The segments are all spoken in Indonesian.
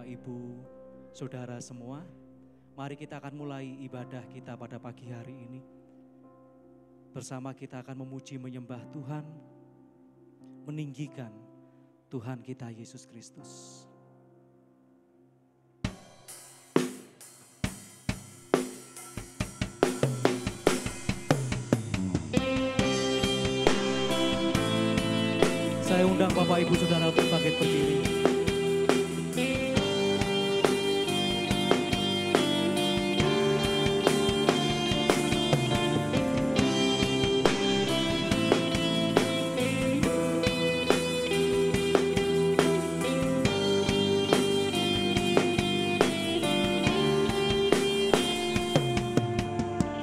Bapak, Ibu, Saudara semua. Mari kita akan mulai ibadah kita pada pagi hari ini. Bersama kita akan memuji menyembah Tuhan, meninggikan Tuhan kita Yesus Kristus. Saya undang Bapak Ibu Saudara untuk bangkit berdiri.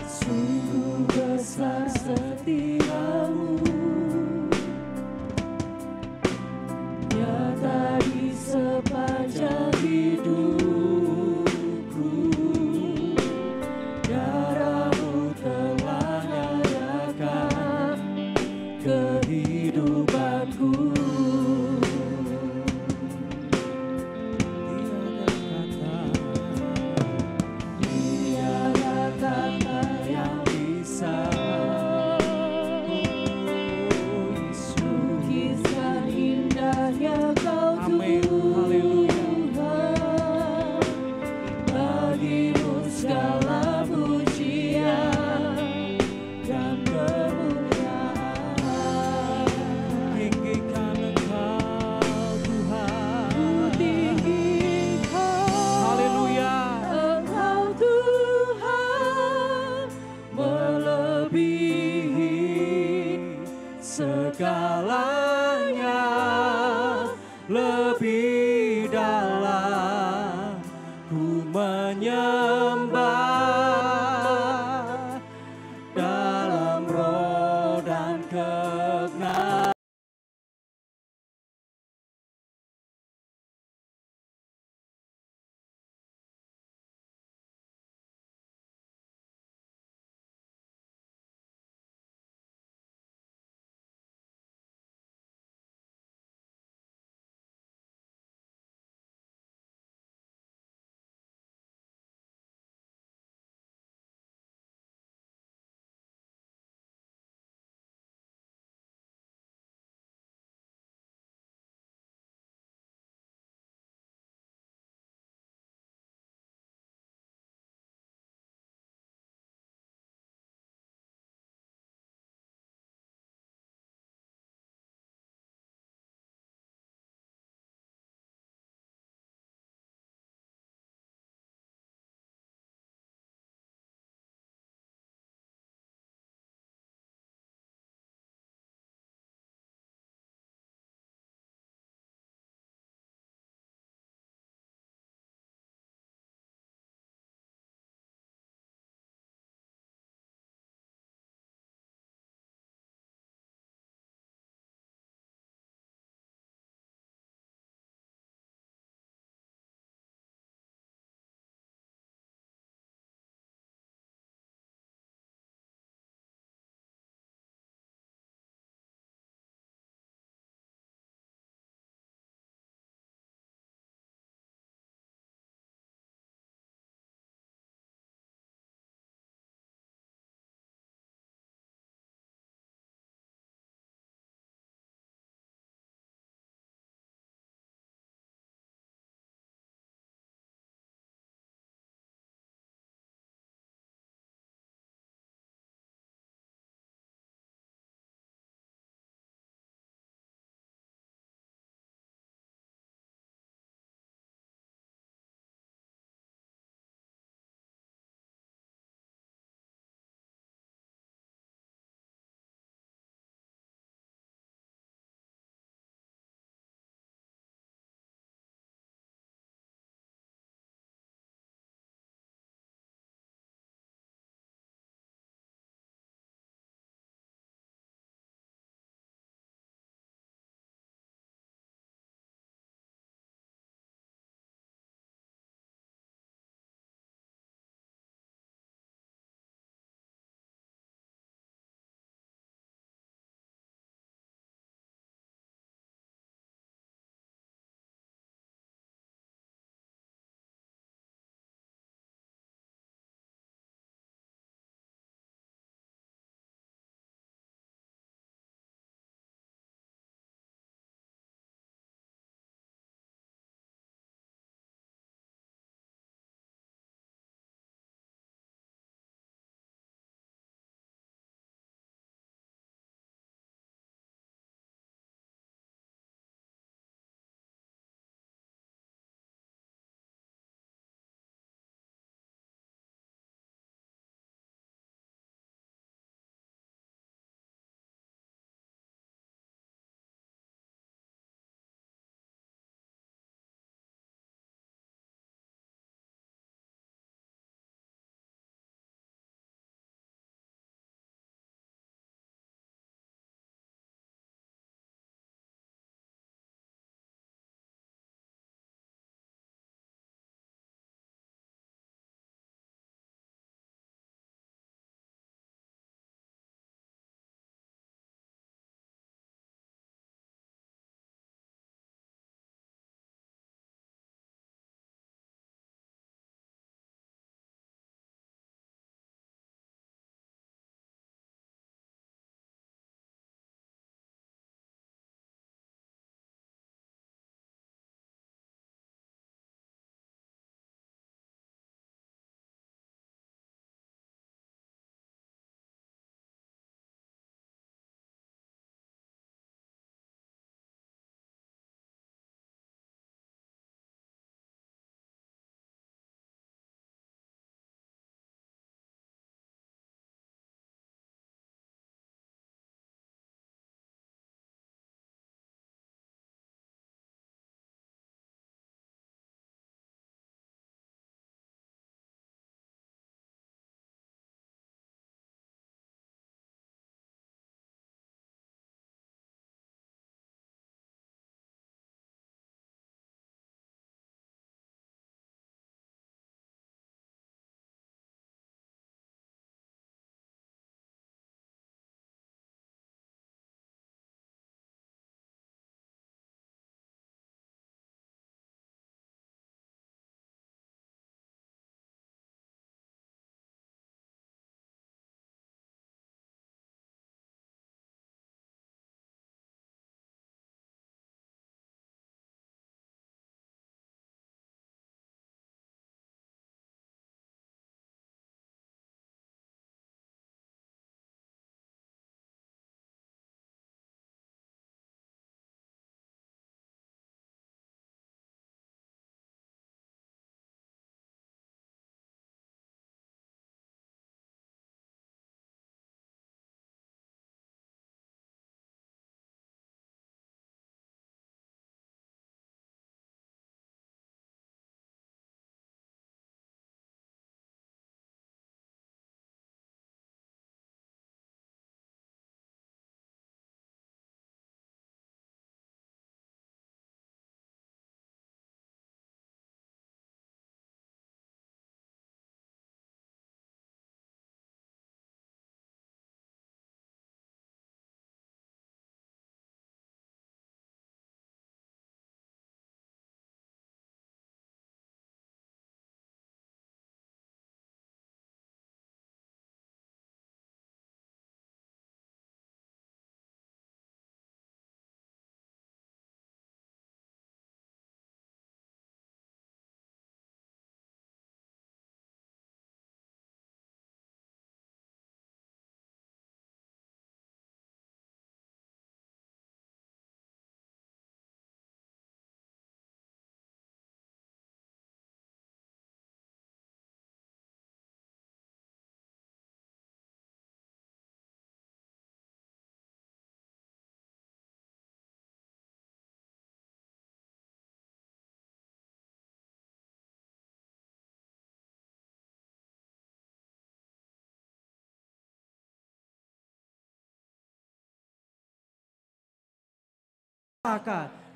Sungguh besar setiamu, nyata di sepanjang hidupku. Darahmu telah nyatakan kehidupanku. Tiada kata yang bisa lukiskan indahnya Kau Tuhan. Bagimu segala pujian dan kemuliaan. Tinggikan Engkau Tuhan. Ku tinggikan Haleluya. Engkau Tuhan, melebihi segalanya, Lebih dalam ku menyembah dalam roh dan kebenaran.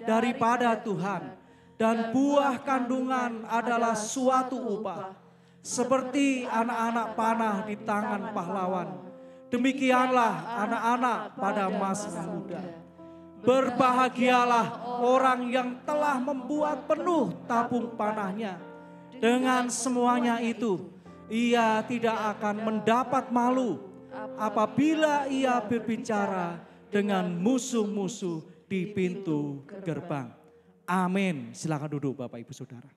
daripada Tuhan, dan buah kandungan adalah suatu upah. Seperti anak-anak panah di tangan pahlawan, demikianlah anak-anak pada masa muda. Berbahagialah orang yang telah membuat penuh tabung panahnya. Dengan semuanya itu, ia tidak akan mendapat malu apabila ia berbicara dengan musuh-musuh di pintu gerbang. Amin. Silakan duduk Bapak Ibu Saudara.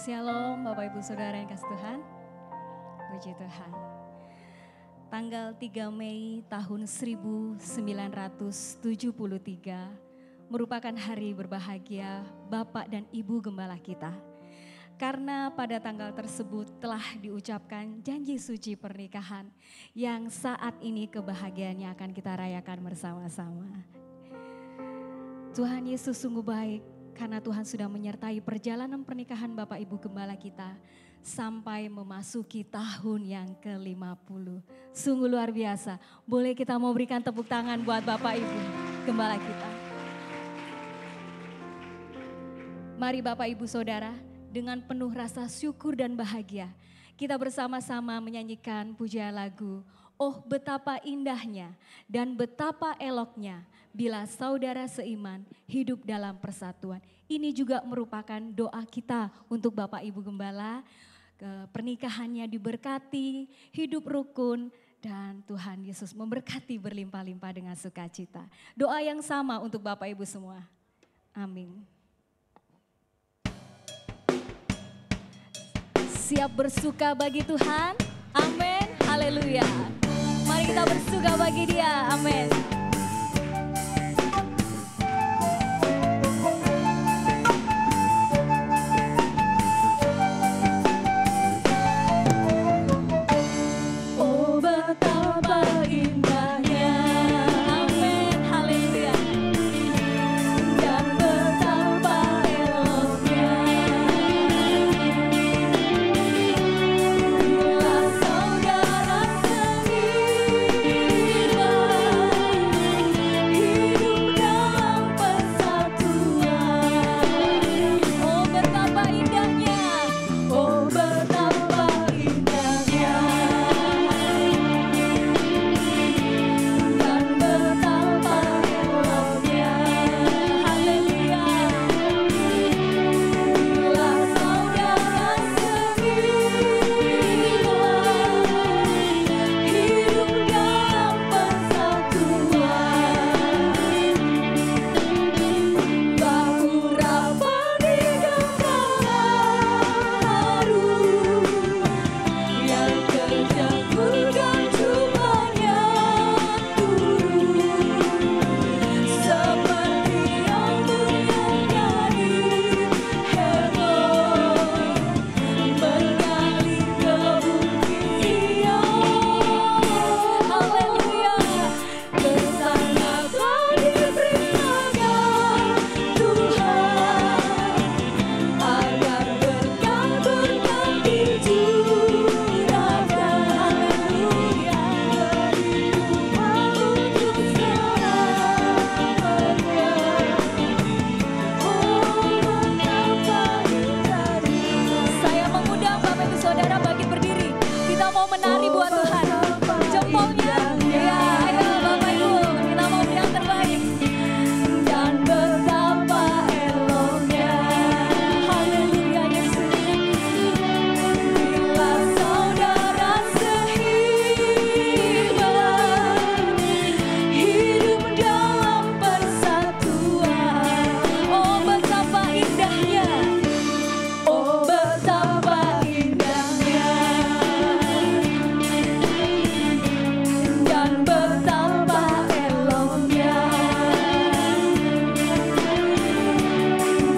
Shalom Bapak Ibu Saudara yang kasih Tuhan. Puji Tuhan. Tanggal 3 Mei tahun 1973 merupakan hari berbahagia Bapak dan Ibu Gembala kita. Karena pada tanggal tersebut telah diucapkan janji suci pernikahan yang saat ini kebahagiaannya akan kita rayakan bersama-sama. Tuhan Yesus sungguh baik. Karena Tuhan sudah menyertai perjalanan pernikahan Bapak Ibu Gembala kita sampai memasuki tahun yang ke-50. Sungguh luar biasa. Boleh kita mau berikan tepuk tangan buat Bapak Ibu Gembala kita. Mari Bapak Ibu Saudara, dengan penuh rasa syukur dan bahagia, kita bersama-sama menyanyikan pujian lagu Oh betapa indahnya dan betapa eloknya bila saudara seiman hidup dalam persatuan. Ini juga merupakan doa kita untuk Bapak Ibu Gembala. Pernikahannya diberkati, hidup rukun, dan Tuhan Yesus memberkati berlimpah-limpah dengan sukacita. Doa yang sama untuk Bapak Ibu semua. Amin. Siap bersuka bagi Tuhan? Amin. Haleluya. Mari kita bersuka bagi Dia. Amin. Oh betapa indahnya, Amin. Haleluya. dan betapa eloknya bila saudara seiman hidup dalam persatuan. Oh betapa indahnya. Oh betapa indahnya dan betapa eloknya Haleluya. bila saudara seiman hidup dalam persatuan. Bahu rapat di gembala harum yang kejam bukan cumanya turun seperti embun yang dari Hermon mengalir ke bukit Sion. Haleluya. Kesana telah diperintahkan Tuhan agar berkat-berkat dicurahkan. Haleluya. Beri rumah untuk selamanya. Oh betapa indahnya. Saya mengundang Bapak Ibu Saudara bagi berdiri. Kita mau menari buat Tuhan. Jempolnya. Ya, ayo Bapak Ibu. Kita mau yang terbaik. Dan betapa eloknya Haleluya Yesus. bila saudara seiman hidup dalam persatuan. Oh betapa indahnya. Oh betapa indahnya dan betapa eloknya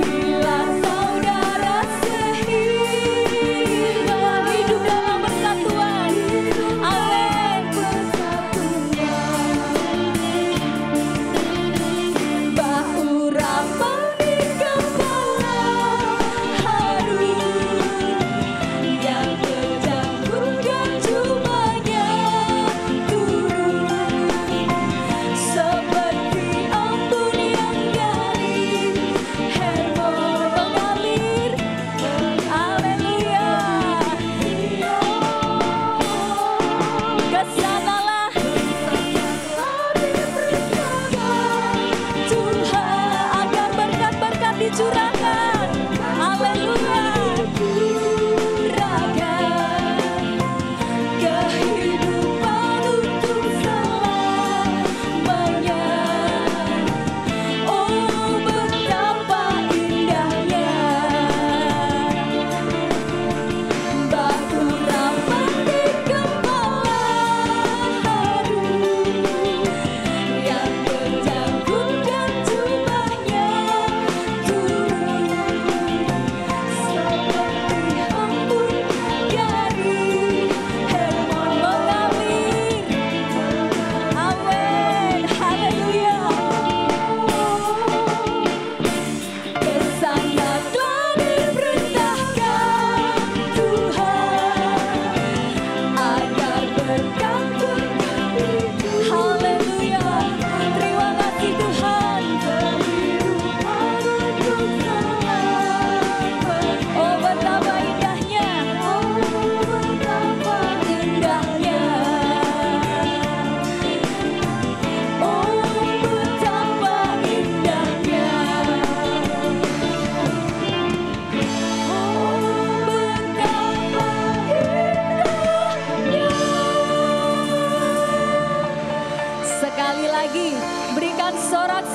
bila saudara seiman Hidup dalam persatuan. Amin. Bahu rapat di gembala harum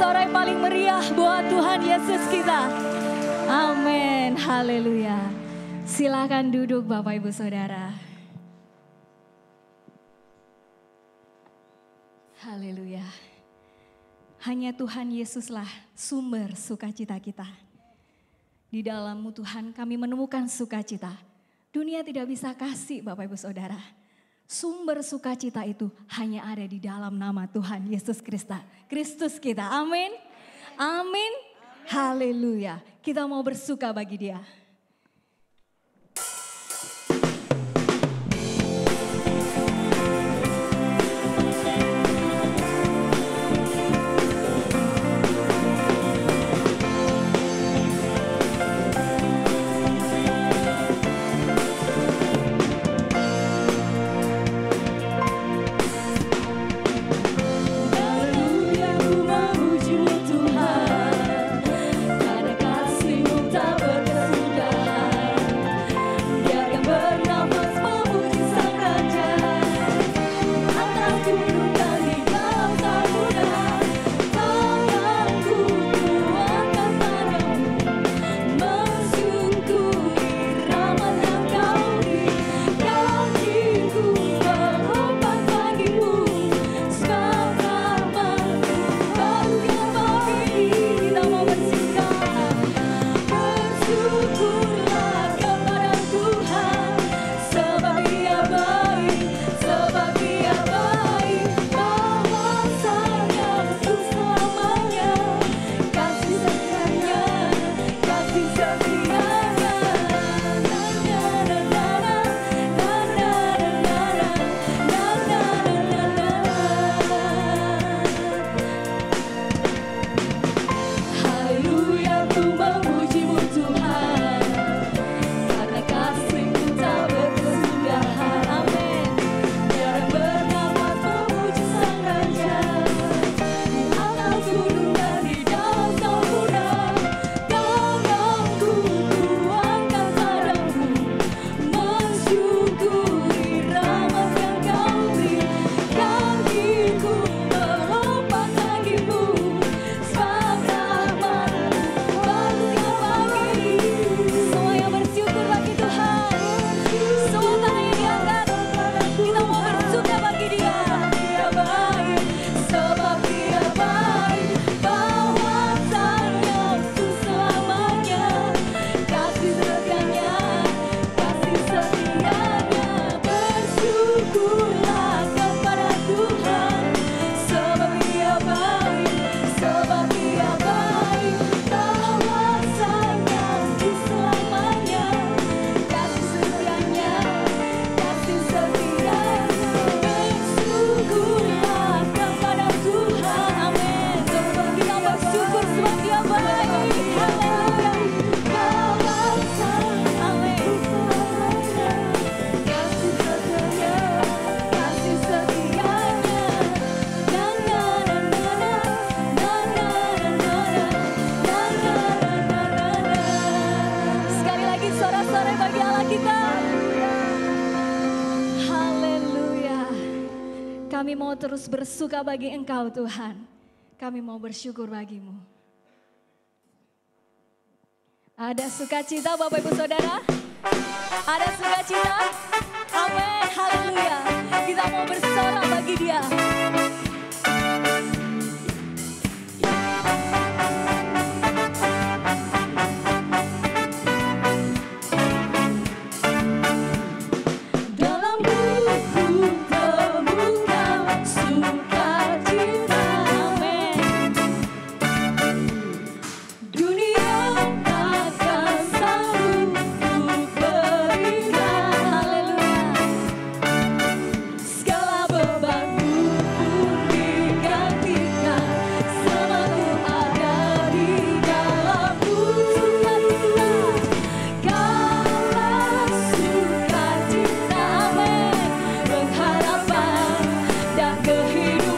sorak-sorai paling meriah buat Tuhan Yesus kita. Amin, haleluya. Silakan duduk Bapak Ibu Saudara. Haleluya. Hanya Tuhan Yesuslah sumber sukacita kita. Di dalam-Mu Tuhan kami menemukan sukacita. Dunia tidak bisa kasih Bapak Ibu Saudara. Sumber sukacita itu hanya ada di dalam nama Tuhan Yesus Kristus kita. Amin. Amin. Haleluya. Kita mau bersuka bagi Dia. Kami mau terus bersuka bagi Engkau Tuhan. Kami mau bersyukur bagimu. Ada sukacita Bapak Ibu Saudara? Ada sukacita? Amin, haleluya. Kita mau bersorak bagi Dia. Kehidupan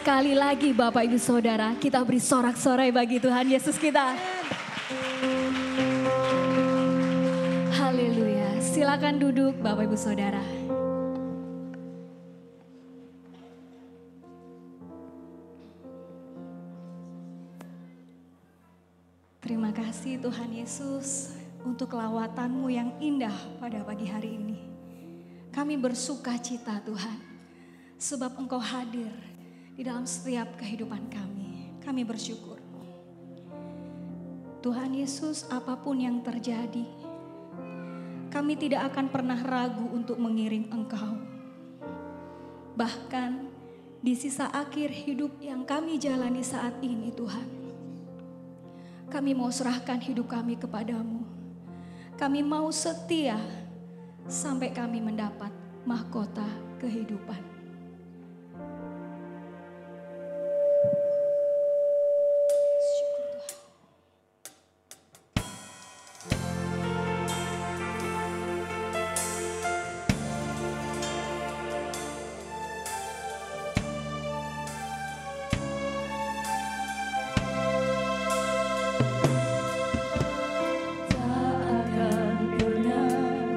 Sekali lagi Bapak Ibu Saudara, kita beri sorak-sorai bagi Tuhan Yesus kita. Haleluya. Silakan duduk Bapak Ibu Saudara. Terima kasih Tuhan Yesus untuk lawatan-Mu yang indah pada pagi hari ini. Kami bersuka cita Tuhan, sebab Engkau hadir di dalam setiap kehidupan kami. Kami bersyukur. Tuhan Yesus, apapun yang terjadi, kami tidak akan pernah ragu untuk mengiring Engkau. Bahkan di sisa akhir hidup yang kami jalani saat ini Tuhan, kami mau serahkan hidup kami kepadamu. Kami mau setia sampai kami mendapat mahkota kehidupan.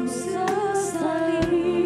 Sesali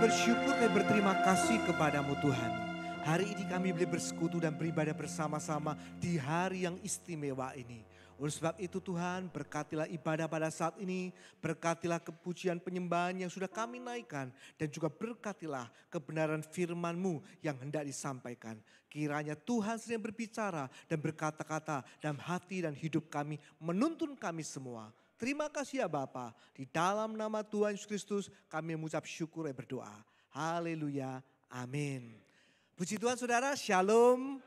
bersyukur dan berterima kasih kepadamu Tuhan. Hari ini kami boleh bersekutu dan beribadah bersama-sama di hari yang istimewa ini. Oleh sebab itu Tuhan, berkatilah ibadah pada saat ini, berkatilah kepujian penyembahan yang sudah kami naikkan, dan juga berkatilah kebenaran firman-Mu yang hendak disampaikan. Kiranya Tuhan sendiri berbicara dan berkata-kata dalam hati dan hidup kami, menuntun kami semua. Terima kasih ya Bapa, di dalam nama Tuhan Yesus Kristus kami mengucap syukur dan berdoa. Haleluya, amin. Puji Tuhan saudara, shalom.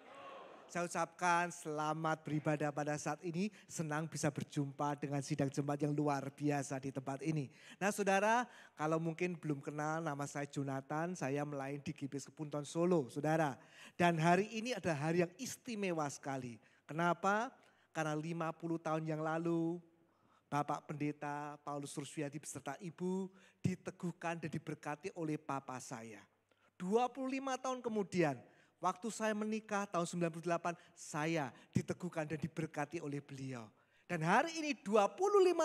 Saya ucapkan selamat beribadah pada saat ini. Senang bisa berjumpa dengan sidang jemaat yang luar biasa di tempat ini. Nah saudara, kalau mungkin belum kenal, nama saya Jonathan. Saya melayani di GBS Kepunton Solo, saudara. Dan hari ini adalah hari yang istimewa sekali. Kenapa? Karena 50 tahun yang lalu, Bapak Pendeta Paulus Rusviadi beserta Ibu diteguhkan dan diberkati oleh Papa saya. 25 tahun kemudian, waktu saya menikah tahun 98, saya diteguhkan dan diberkati oleh beliau. Dan hari ini 25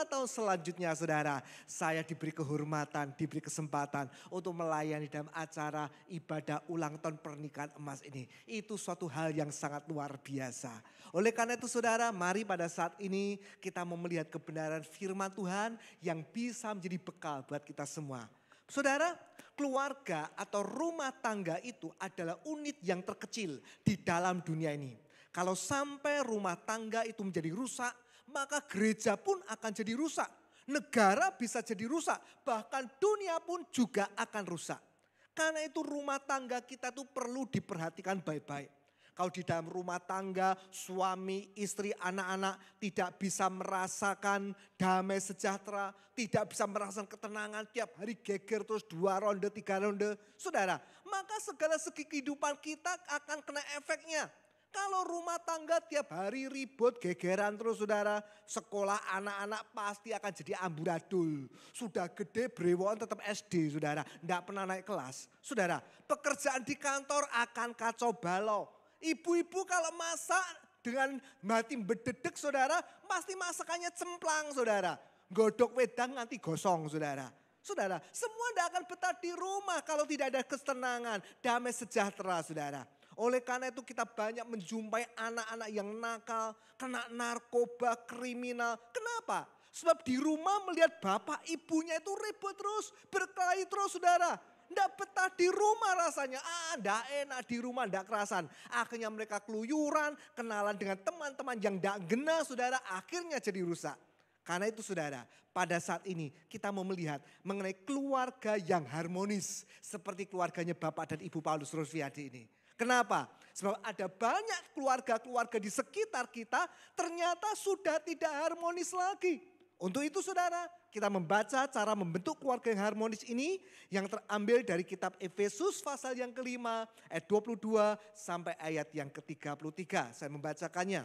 tahun selanjutnya saudara, saya diberi kehormatan, diberi kesempatan untuk melayani dalam acara ibadah ulang tahun pernikahan emas ini. Itu suatu hal yang sangat luar biasa. Oleh karena itu saudara, mari pada saat ini kita mau melihat kebenaran firman Tuhan yang bisa menjadi bekal buat kita semua. Saudara, keluarga atau rumah tangga itu adalah unit yang terkecil di dalam dunia ini. Kalau sampai rumah tangga itu menjadi rusak, maka gereja pun akan jadi rusak. Negara bisa jadi rusak, bahkan dunia pun juga akan rusak. Karena itu rumah tangga kita tuh perlu diperhatikan baik-baik. Kalau di dalam rumah tangga, suami, istri, anak-anak tidak bisa merasakan damai sejahtera, tidak bisa merasakan ketenangan, tiap hari geger terus 2 ronde, 3 ronde. Saudara, maka segala segi kehidupan kita akan kena efeknya. Kalau rumah tangga tiap hari ribut, gegeran terus saudara, sekolah anak-anak pasti akan jadi amburadul. Sudah gede brewon tetap SD saudara, tidak pernah naik kelas. Saudara, pekerjaan di kantor akan kacau balau. Ibu-ibu kalau masak dengan mati bededek saudara, pasti masakannya cemplang saudara. Godok wedang nanti gosong saudara. Saudara, semua tidak akan betah di rumah kalau tidak ada ketenangan, damai sejahtera saudara. Oleh karena itu kita banyak menjumpai anak-anak yang nakal, kena narkoba, kriminal. Kenapa? Sebab di rumah melihat bapak ibunya itu ribut terus, berkelahi terus saudara. Tidak betah di rumah rasanya, tidak enak di rumah, tidak kerasan. Akhirnya mereka keluyuran, kenalan dengan teman-teman yang tidak gena saudara, akhirnya jadi rusak. Karena itu saudara, pada saat ini kita mau melihat mengenai keluarga yang harmonis. Seperti keluarganya Bapak dan Ibu Paulus Rusviadi ini. Kenapa? Sebab ada banyak keluarga-keluarga di sekitar kita ternyata sudah tidak harmonis lagi. Untuk itu saudara, kita membaca cara membentuk keluarga yang harmonis ini yang terambil dari kitab Efesus pasal yang kelima ayat 22 sampai ayat yang ke-33. Saya membacakannya.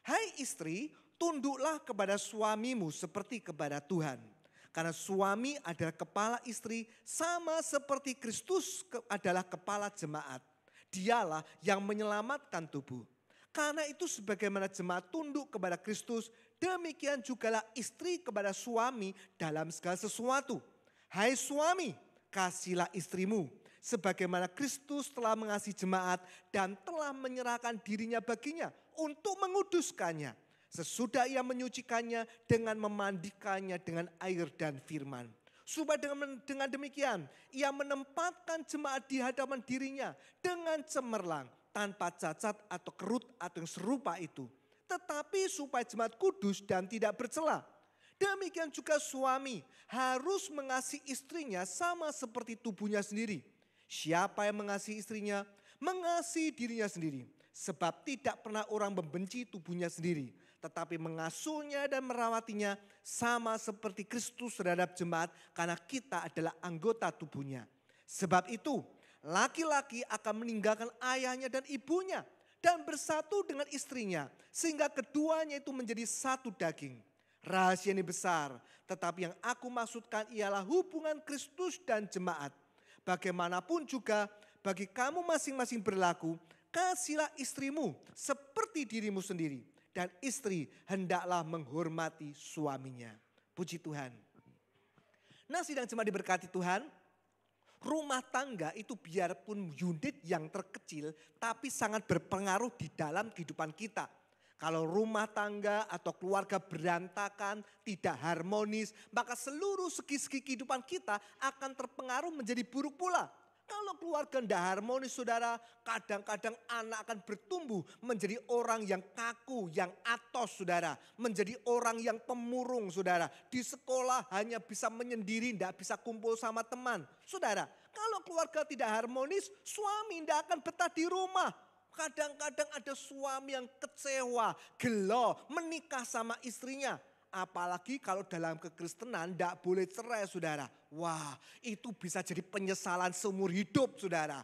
Hai istri, tunduklah kepada suamimu seperti kepada Tuhan. Karena suami adalah kepala istri sama seperti Kristus adalah kepala jemaat. Dialah yang menyelamatkan tubuh. Karena itu sebagaimana jemaat tunduk kepada Kristus, demikian jugalah istri kepada suami dalam segala sesuatu. Hai suami, kasihilah istrimu. Sebagaimana Kristus telah mengasihi jemaat dan telah menyerahkan dirinya baginya untuk menguduskannya. Sesudah ia menyucikannya dengan memandikannya dengan air dan firman. Supaya dengan demikian ia menempatkan jemaat di hadapan dirinya dengan cemerlang. Tanpa cacat atau kerut atau yang serupa itu. Tetapi supaya jemaat kudus dan tidak bercela. Demikian juga suami harus mengasihi istrinya sama seperti tubuhnya sendiri. Siapa yang mengasihi istrinya, mengasihi dirinya sendiri. Sebab tidak pernah orang membenci tubuhnya sendiri. Tetapi mengasuhnya dan merawatinya sama seperti Kristus terhadap jemaat. Karena kita adalah anggota tubuhnya. Sebab itu laki-laki akan meninggalkan ayahnya dan ibunya dan bersatu dengan istrinya sehingga keduanya itu menjadi satu daging. Rahasia ini besar, tetapi yang aku maksudkan ialah hubungan Kristus dan jemaat. Bagaimanapun juga bagi kamu masing-masing berlaku, kasihilah istrimu seperti dirimu sendiri dan istri hendaklah menghormati suaminya. Puji Tuhan. Nah, sidang jemaat diberkati Tuhan. Rumah tangga itu biarpun unit yang terkecil tapi sangat berpengaruh di dalam kehidupan kita. Kalau rumah tangga atau keluarga berantakan, tidak harmonis, maka seluruh segi-segi kehidupan kita akan terpengaruh menjadi buruk pula. Kalau keluarga tidak harmonis saudara, kadang-kadang anak akan bertumbuh menjadi orang yang kaku, yang atos saudara. Menjadi orang yang pemurung saudara. Di sekolah hanya bisa menyendiri, tidak bisa kumpul sama teman. Saudara, kalau keluarga tidak harmonis, suami tidak akan betah di rumah. Kadang-kadang ada suami yang kecewa, gelo, menikah sama istrinya. Apalagi kalau dalam kekristenan tidak boleh cerai saudara. Wah, itu bisa jadi penyesalan seumur hidup saudara.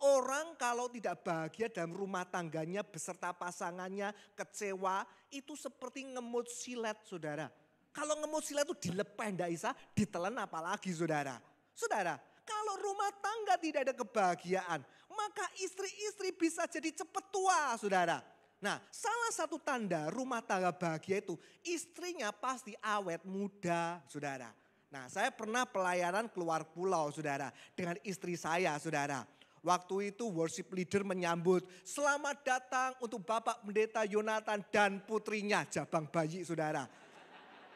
Orang kalau tidak bahagia dalam rumah tangganya beserta pasangannya kecewa, itu seperti ngemut silet saudara. Kalau ngemut silet itu dilepeh tidak bisa, ditelan apalagi saudara. Saudara, kalau rumah tangga tidak ada kebahagiaan, maka istri-istri bisa jadi cepat tua saudara. Nah, salah satu tanda rumah tangga bahagia itu istrinya pasti awet muda, saudara. Nah, saya pernah pelayanan keluar pulau, saudara, dengan istri saya, saudara. Waktu itu worship leader menyambut, selamat datang untuk Bapak Pendeta Yonatan dan putrinya, jabang bayi, saudara.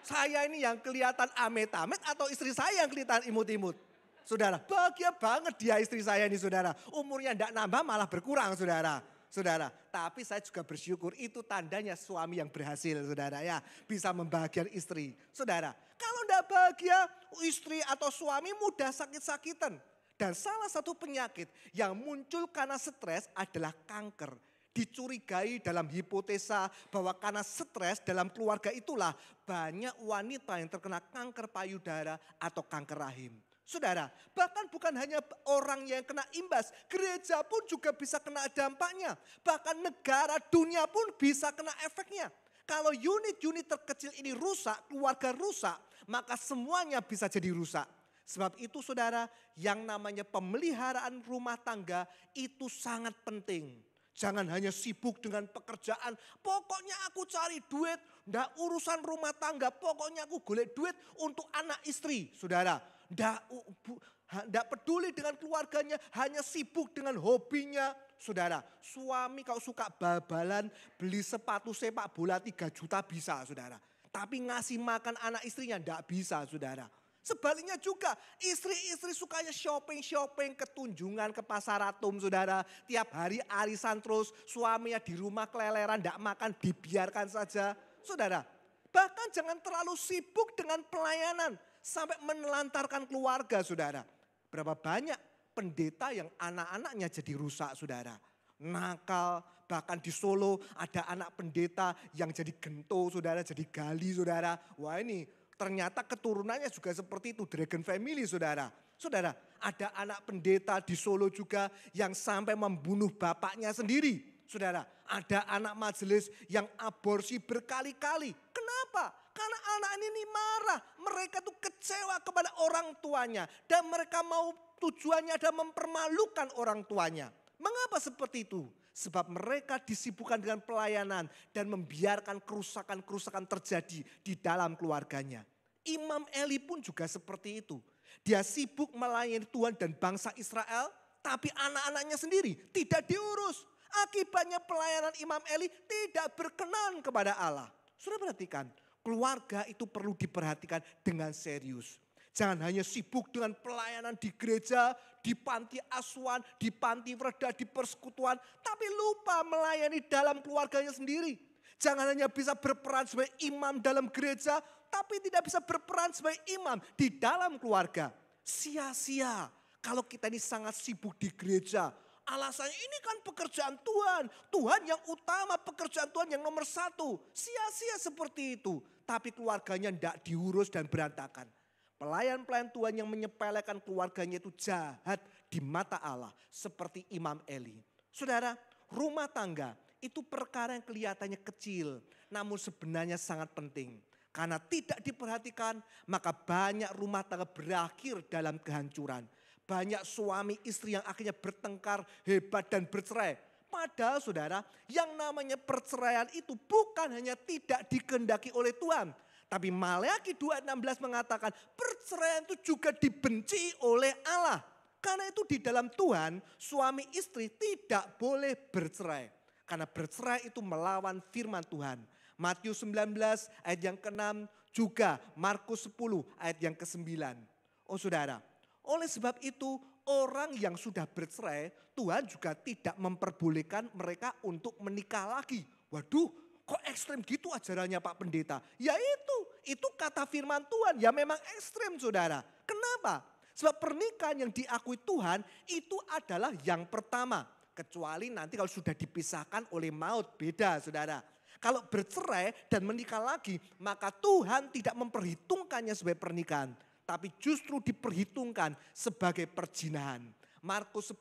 Saya ini yang kelihatan amit-amit atau istri saya yang kelihatan imut-imut? Saudara, bahagia banget dia istri saya ini, saudara. Umurnya tidak nambah malah berkurang, saudara. Saudara, tapi saya juga bersyukur itu tandanya suami yang berhasil saudara ya. Bisa membahagiakan istri. Saudara, kalau tidak bahagia istri atau suami mudah sakit-sakitan. Dan salah satu penyakit yang muncul karena stres adalah kanker. Dicurigai dalam hipotesa bahwa karena stres dalam keluarga itulah banyak wanita yang terkena kanker payudara atau kanker rahim. Saudara, bahkan bukan hanya orang yang kena imbas, gereja pun juga bisa kena dampaknya. Bahkan negara, dunia pun bisa kena efeknya. Kalau unit-unit terkecil ini rusak, keluarga rusak, maka semuanya bisa jadi rusak. Sebab itu saudara, yang namanya pemeliharaan rumah tangga itu sangat penting. Jangan hanya sibuk dengan pekerjaan, pokoknya aku cari duit, ndak urusan rumah tangga, pokoknya aku golek duit untuk anak istri, saudara. Ndak peduli dengan keluarganya, hanya sibuk dengan hobinya. Saudara, suami kalau suka bal-balan, beli sepatu sepak bola 3 juta bisa saudara. Tapi ngasih makan anak istrinya ndak bisa saudara. Sebaliknya juga istri-istri sukanya shopping-shopping, ketunjungan ke pasar Atom saudara. Tiap hari arisan terus, suaminya di rumah keleleran, ndak makan, dibiarkan saja. Saudara, bahkan jangan terlalu sibuk dengan pelayanan. Sampai menelantarkan keluarga saudara. Berapa banyak pendeta yang anak-anaknya jadi rusak saudara. Nakal, bahkan di Solo ada anak pendeta yang jadi gento saudara, jadi gali saudara. Wah ini ternyata keturunannya juga seperti itu, Dragon Family saudara. Saudara, ada anak pendeta di Solo juga yang sampai membunuh bapaknya sendiri. Saudara, ada anak majelis yang aborsi berkali-kali. Kenapa? Karena anak ini marah. Mereka tuh kecewa kepada orang tuanya. Dan mereka mau tujuannya adalah mempermalukan orang tuanya. Mengapa seperti itu? Sebab mereka disibukkan dengan pelayanan dan membiarkan kerusakan-kerusakan terjadi di dalam keluarganya. Imam Eli pun juga seperti itu. Dia sibuk melayani Tuhan dan bangsa Israel, tapi anak-anaknya sendiri tidak diurus. Akibatnya pelayanan Imam Eli tidak berkenan kepada Allah. Sudah perhatikan, keluarga itu perlu diperhatikan dengan serius. Jangan hanya sibuk dengan pelayanan di gereja, di panti asuhan, di panti werda, di persekutuan. Tapi lupa melayani dalam keluarganya sendiri. Jangan hanya bisa berperan sebagai imam dalam gereja, tapi tidak bisa berperan sebagai imam di dalam keluarga. Sia-sia kalau kita ini sangat sibuk di gereja. Alasannya ini kan pekerjaan Tuhan. Tuhan yang utama, pekerjaan Tuhan yang nomor 1. Sia-sia seperti itu. Tapi keluarganya tidak diurus dan berantakan. Pelayan-pelayan Tuhan yang menyepelekan keluarganya itu jahat di mata Allah. Seperti Imam Eli. Saudara, rumah tangga itu perkara yang kelihatannya kecil. Namun sebenarnya sangat penting. Karena tidak diperhatikan, maka banyak rumah tangga berakhir dalam kehancuran. Banyak suami istri yang akhirnya bertengkar hebat dan bercerai. Padahal saudara, yang namanya perceraian itu bukan hanya tidak dikehendaki oleh Tuhan. Tapi Maleakhi 2:16 mengatakan perceraian perceraian itu juga dibenci oleh Allah. Karena itu di dalam Tuhan suami istri tidak boleh bercerai. Karena bercerai itu melawan firman Tuhan. Matius 19 ayat yang ke-6 juga Markus 10 ayat yang ke-9. Oh saudara, oleh sebab itu orang yang sudah bercerai Tuhan juga tidak memperbolehkan mereka untuk menikah lagi. Waduh, kok ekstrem gitu ajarannya Pak Pendeta? Ya itu kata firman Tuhan ya memang ekstrem saudara. Kenapa? Sebab pernikahan yang diakui Tuhan itu adalah yang pertama. Kecuali nanti kalau sudah dipisahkan oleh maut beda saudara. Kalau bercerai dan menikah lagi maka Tuhan tidak memperhitungkannya sebagai pernikahan. Tapi justru diperhitungkan sebagai perjinahan. Markus 10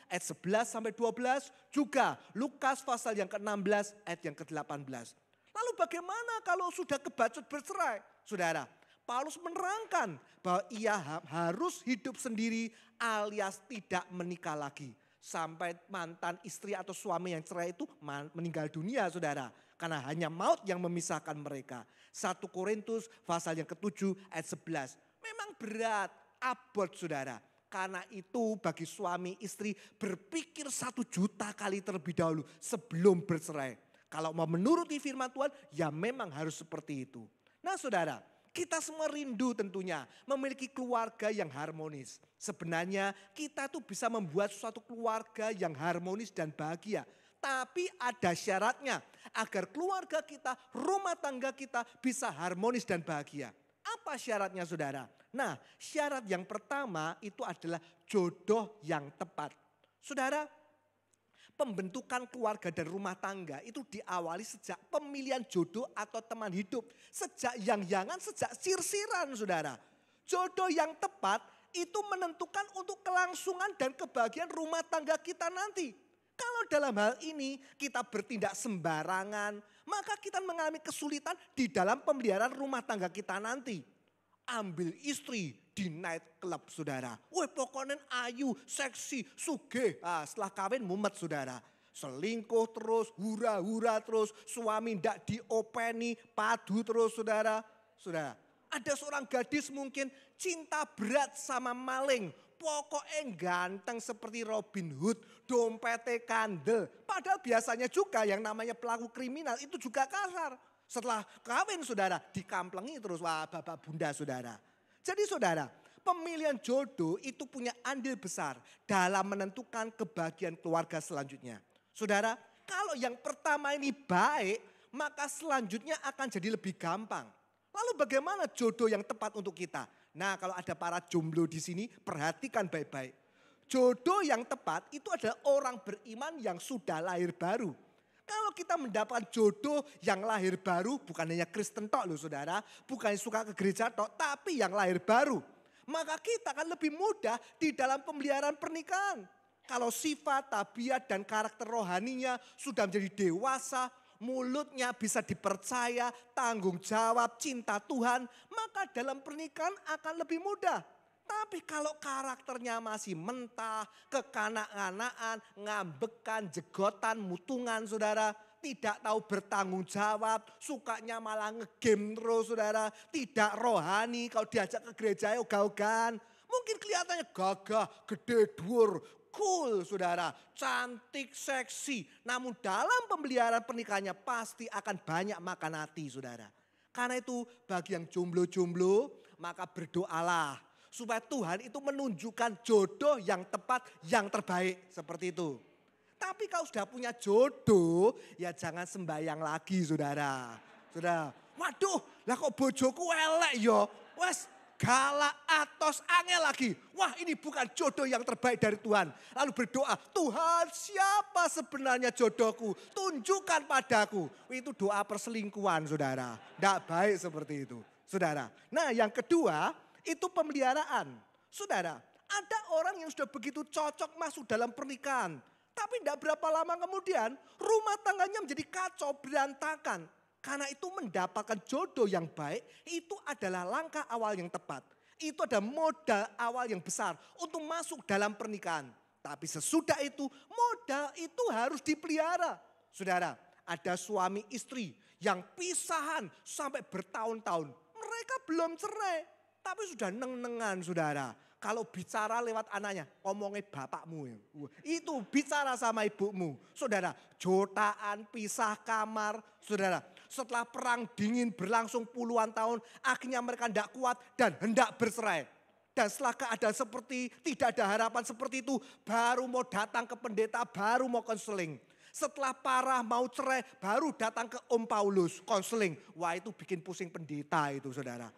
ayat 11 sampai 12 juga Lukas pasal yang ke-16 ayat yang ke-18. Lalu bagaimana kalau sudah kebacut bercerai saudara? Paulus menerangkan bahwa ia harus hidup sendiri alias tidak menikah lagi. Sampai mantan istri atau suami yang cerai itu meninggal dunia saudara. Karena hanya maut yang memisahkan mereka. 1 Korintus pasal yang ke-7 ayat 11. Memang berat, abot saudara. Karena itu bagi suami istri berpikir 1 juta kali terlebih dahulu sebelum bercerai. Kalau mau menuruti firman Tuhan ya memang harus seperti itu. Nah saudara, kita semua rindu tentunya memiliki keluarga yang harmonis. Sebenarnya kita tuh bisa membuat suatu keluarga yang harmonis dan bahagia. Tapi ada syaratnya agar keluarga kita, rumah tangga kita bisa harmonis dan bahagia. Apa syaratnya saudara? Nah syarat yang pertama itu adalah jodoh yang tepat. Saudara, pembentukan keluarga dan rumah tangga itu diawali sejak pemilihan jodoh atau teman hidup. Sejak yang-yangan, sejak sir-siran saudara. Jodoh yang tepat itu menentukan untuk kelangsungan dan kebahagiaan rumah tangga kita nanti. Kalau dalam hal ini kita bertindak sembarangan, maka kita mengalami kesulitan di dalam pemeliharaan rumah tangga kita nanti. Ambil istri di night club saudara. Wih pokoknya ayu, seksi, sugih. Setelah kawin mumet saudara. Selingkuh terus, hura-hura terus. Suami ndak diopeni, padu terus saudara. Saudara, ada seorang gadis mungkin cinta berat sama maling. Pokoknya ganteng seperti Robin Hood, dompetnya kandel. Padahal biasanya juga yang namanya pelaku kriminal itu juga kasar. Setelah kawin saudara, dikamplengi terus, wah bapak bunda saudara. Jadi saudara, pemilihan jodoh itu punya andil besar dalam menentukan kebahagiaan keluarga selanjutnya. Saudara, kalau yang pertama ini baik, maka selanjutnya akan jadi lebih gampang. Lalu bagaimana jodoh yang tepat untuk kita? Nah kalau ada para jomblo di sini perhatikan baik-baik. Jodoh yang tepat itu adalah orang beriman yang sudah lahir baru. Kalau kita mendapatkan jodoh yang lahir baru, bukan hanya Kristen tok loh saudara. Bukan suka ke gereja tok, tapi yang lahir baru. Maka kita akan lebih mudah di dalam pemeliharaan pernikahan. Kalau sifat, tabiat dan karakter rohaninya sudah menjadi dewasa, mulutnya bisa dipercaya, tanggung jawab, cinta Tuhan, maka dalam pernikahan akan lebih mudah. Tapi kalau karakternya masih mentah, kekanak-kanaan, ngambekan, jegotan, mutungan saudara, tidak tahu bertanggung jawab, sukanya malah ngegame terus saudara, tidak rohani, kalau diajak ke gereja ogah-ogahan, mungkin kelihatannya gagah, gede, dhuwur, cool saudara, cantik, seksi. Namun dalam pemeliharaan pernikahannya pasti akan banyak makan hati saudara. Karena itu bagi yang jomblo-jomblo maka berdoalah supaya Tuhan itu menunjukkan jodoh yang tepat, yang terbaik seperti itu. Tapi kalau sudah punya jodoh ya jangan sembayang lagi saudara. Saudara, waduh lah kok bojoku elek yo. Wes galak atos angel lagi. Wah ini bukan jodoh yang terbaik dari Tuhan. Lalu berdoa, Tuhan siapa sebenarnya jodohku? Tunjukkan padaku. Itu doa perselingkuhan saudara. Tidak baik seperti itu saudara. Nah yang kedua itu pemeliharaan. Saudara, ada orang yang sudah begitu cocok masuk dalam pernikahan. Tapi tidak berapa lama kemudian rumah tangganya menjadi kacau berantakan. Karena itu mendapatkan jodoh yang baik itu adalah langkah awal yang tepat. Itu ada modal awal yang besar untuk masuk dalam pernikahan. Tapi sesudah itu modal itu harus dipelihara. Saudara, ada suami istri yang pisahan sampai bertahun-tahun. Mereka belum cerai. Tapi sudah neng-nengan saudara. Kalau bicara lewat anaknya, ngomongnya bapakmu. Itu bicara sama ibumu. Saudara, jotaan, pisah kamar. Saudara, setelah perang dingin berlangsung puluhan tahun, akhirnya mereka tidak kuat dan hendak bercerai. Dan setelah keadaan seperti tidak ada harapan seperti itu, baru mau datang ke pendeta, baru mau konseling. Setelah parah mau cerai, baru datang ke Om Paulus, konseling. Wah itu bikin pusing pendeta itu saudara.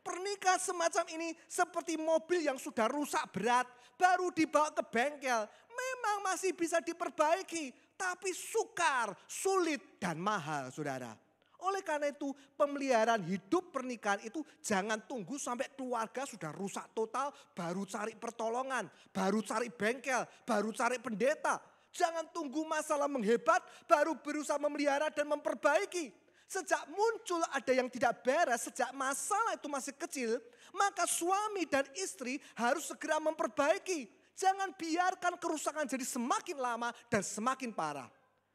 Pernikahan semacam ini seperti mobil yang sudah rusak berat, baru dibawa ke bengkel. Memang masih bisa diperbaiki, tapi sukar, sulit dan mahal saudara. Oleh karena itu pemeliharaan hidup pernikahan itu jangan tunggu sampai keluarga sudah rusak total, baru cari pertolongan, baru cari bengkel, baru cari pendeta. Jangan tunggu masalah menghebat, baru berusaha memelihara dan memperbaiki. Sejak muncul ada yang tidak beres, sejak masalah itu masih kecil, maka suami dan istri harus segera memperbaiki. Jangan biarkan kerusakan jadi semakin lama dan semakin parah.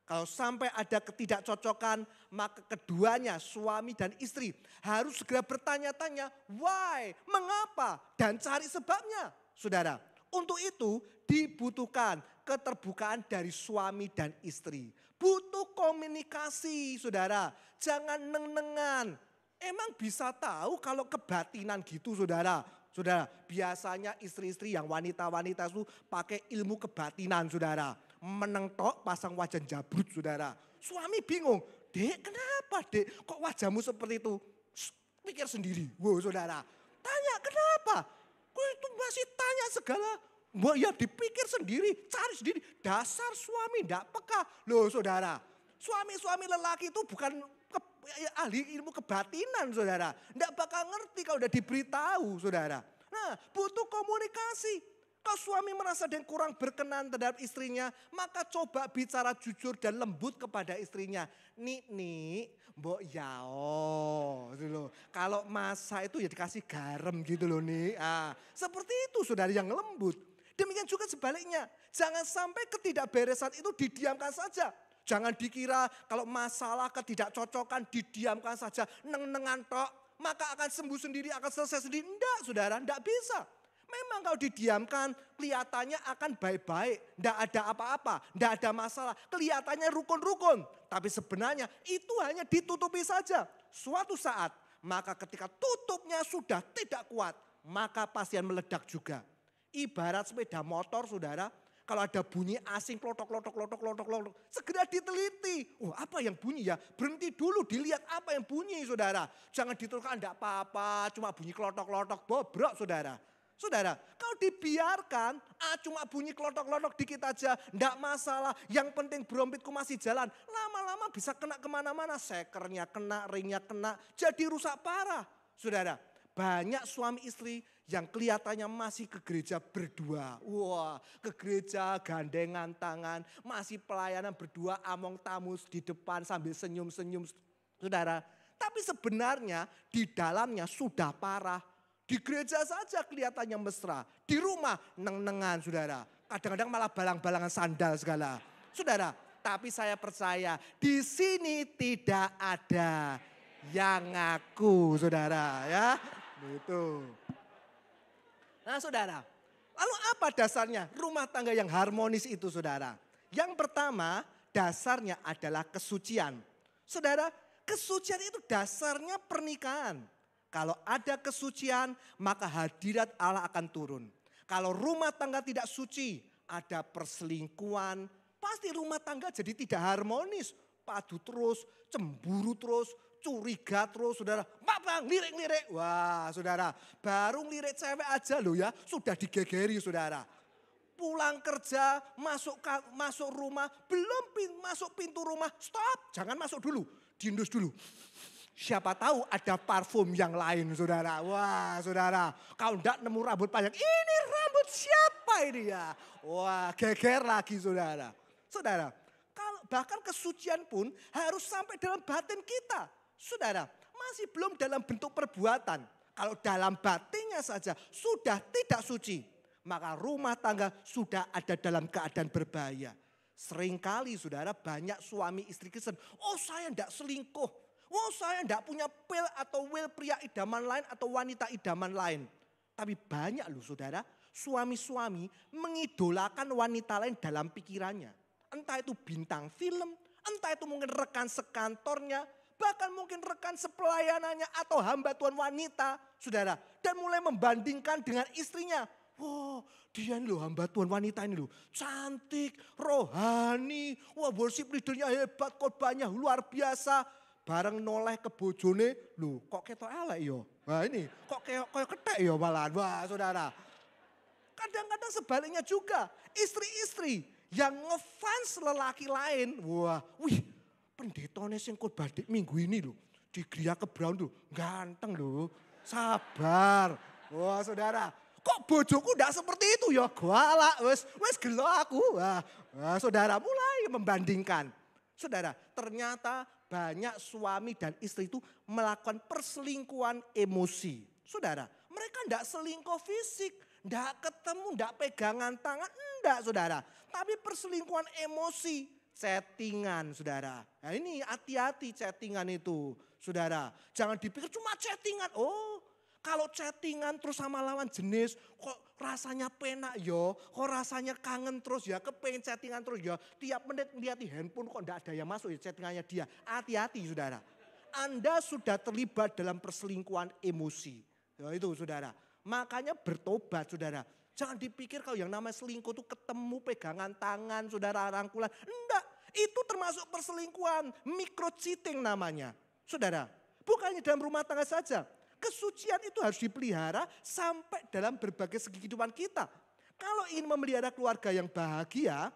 Kalau sampai ada ketidakcocokan, maka keduanya suami dan istri harus segera bertanya-tanya, why, mengapa, dan cari sebabnya. Saudara, untuk itu dibutuhkan keterbukaan dari suami dan istri. Butuh komunikasi saudara, jangan neng-nengan. Emang bisa tahu kalau kebatinan gitu saudara. Saudara, biasanya istri-istri yang wanita-wanita itu pakai ilmu kebatinan saudara. Menengtok pasang wajah jabrut saudara. Suami bingung, dek kenapa dek kok wajahmu seperti itu? Pikir sendiri, wow saudara. Tanya kenapa? Kok itu masih tanya segala. Ya dipikir sendiri, cari sendiri. Dasar suami tidak peka. Loh saudara, suami-suami lelaki itu bukan ahli ilmu kebatinan saudara. Tidak bakal ngerti kalau udah diberitahu saudara. Nah butuh komunikasi. Kalau suami merasa dan kurang berkenan terhadap istrinya, maka coba bicara jujur dan lembut kepada istrinya. Nik, mbok yao. Gitu loh. Kalau masak itu ya dikasih garam gitu loh nih. Seperti itu saudara yang lembut. Demikian juga sebaliknya. Jangan sampai ketidakberesan itu didiamkan saja. Jangan dikira kalau masalah ketidakcocokan didiamkan saja. Neng-nengan tok. Maka akan sembuh sendiri, akan selesai sendiri. Enggak saudara, enggak bisa. Memang kalau didiamkan kelihatannya akan baik-baik. Enggak ada apa-apa, enggak ada masalah. Kelihatannya rukun-rukun. Tapi sebenarnya itu hanya ditutupi saja. Suatu saat, maka ketika tutupnya sudah tidak kuat, maka pasien meledak juga. Ibarat sepeda motor saudara, kalau ada bunyi asing klotok, segera diteliti. Oh apa yang bunyi ya? Berhenti dulu dilihat apa yang bunyi saudara. Jangan diteruskan enggak apa-apa, cuma bunyi klotok, bobrok saudara. Saudara, kalau dibiarkan, cuma bunyi klotok-klotok dikit aja, enggak masalah. Yang penting brompitku masih jalan. Lama-lama bisa kena kemana-mana, sekernya kena, ringnya kena, jadi rusak parah. Saudara, banyak suami istri yang kelihatannya masih ke gereja berdua. Wah, ke gereja gandengan tangan, masih pelayanan berdua, among tamus di depan sambil senyum-senyum. Saudara, tapi sebenarnya di dalamnya sudah parah. Di gereja saja kelihatannya mesra. Di rumah neng-nengan saudara. Kadang-kadang malah balang-balangan sandal segala. Saudara, tapi saya percaya di sini tidak ada yang ngaku saudara ya. Itu. Nah saudara, lalu apa dasarnya rumah tangga yang harmonis itu saudara? Yang pertama dasarnya adalah kesucian. Saudara, kesucian itu dasarnya pernikahan. Kalau ada kesucian, maka hadirat Allah akan turun. Kalau rumah tangga tidak suci, ada perselingkuhan, pasti rumah tangga jadi tidak harmonis. Padu terus, cemburu terus, curiga terus saudara. Bang, lirik-lirik. Wah saudara, baru lirik cewek aja loh ya, sudah digegeri saudara. Pulang kerja, masuk rumah, belum masuk pintu rumah, stop, jangan masuk dulu, diendus dulu. Siapa tahu ada parfum yang lain saudara. Wah saudara, kalau enggak nemu rambut panjang, ini rambut siapa ini ya? Wah geger lagi saudara. Saudara, bahkan kesucian pun harus sampai dalam batin kita. Saudara, masih belum dalam bentuk perbuatan. Kalau dalam batinnya saja sudah tidak suci, maka rumah tangga sudah ada dalam keadaan berbahaya. Seringkali saudara banyak suami istri Kristen, oh saya tidak selingkuh. Oh saya enggak punya pil atau will pria idaman lain atau wanita idaman lain. Tapi banyak loh saudara, suami-suami mengidolakan wanita lain dalam pikirannya. Entah itu bintang film, entah itu mungkin rekan sekantornya, bahkan mungkin rekan sepelayanannya atau hamba Tuhan wanita, saudara. Dan mulai membandingkan dengan istrinya. Wah, dia ini loh hamba Tuhan wanita ini loh. Cantik, rohani, wah worship leadernya hebat, khotbahnya luar biasa. Bareng noleh ke bojone, loh kok ketok elek yo. Wah ini, kok kayak ketek yo malahan. Wah saudara. Kadang-kadang sebaliknya juga, istri-istri yang ngefans lelaki lain. Wah, wih pendetone sing khotbah minggu ini loh. Di Gereja Kebraun tuh, ganteng loh. Sabar. Wah saudara. Kok bojoku enggak seperti itu ya? Galak, wes gelo aku. Wah, saudara mulai membandingkan. Saudara, ternyata banyak suami dan istri itu melakukan perselingkuhan emosi. Saudara, mereka enggak selingkuh fisik, enggak ketemu, enggak pegangan tangan, enggak saudara. Tapi perselingkuhan emosi, chattingan saudara. Nah ini hati-hati chattingan itu saudara. Jangan dipikir cuma chattingan, oh. Kalau chattingan terus sama lawan jenis, kok rasanya penak yo, kok rasanya kangen terus ya, kepengen chattingan terus ya. Tiap menit lihat di handphone kok enggak ada yang masuk ya chattingannya dia. Hati-hati saudara. Anda sudah terlibat dalam perselingkuhan emosi. Ya itu saudara. Makanya bertobat saudara. Jangan dipikir kalau yang namanya selingkuh itu ketemu pegangan tangan saudara rangkulan. Enggak, itu termasuk perselingkuhan. Micro cheating namanya. Saudara, bukannya dalam rumah tangga saja. Kesucian itu harus dipelihara sampai dalam berbagai segi kehidupan kita. Kalau ingin memelihara keluarga yang bahagia,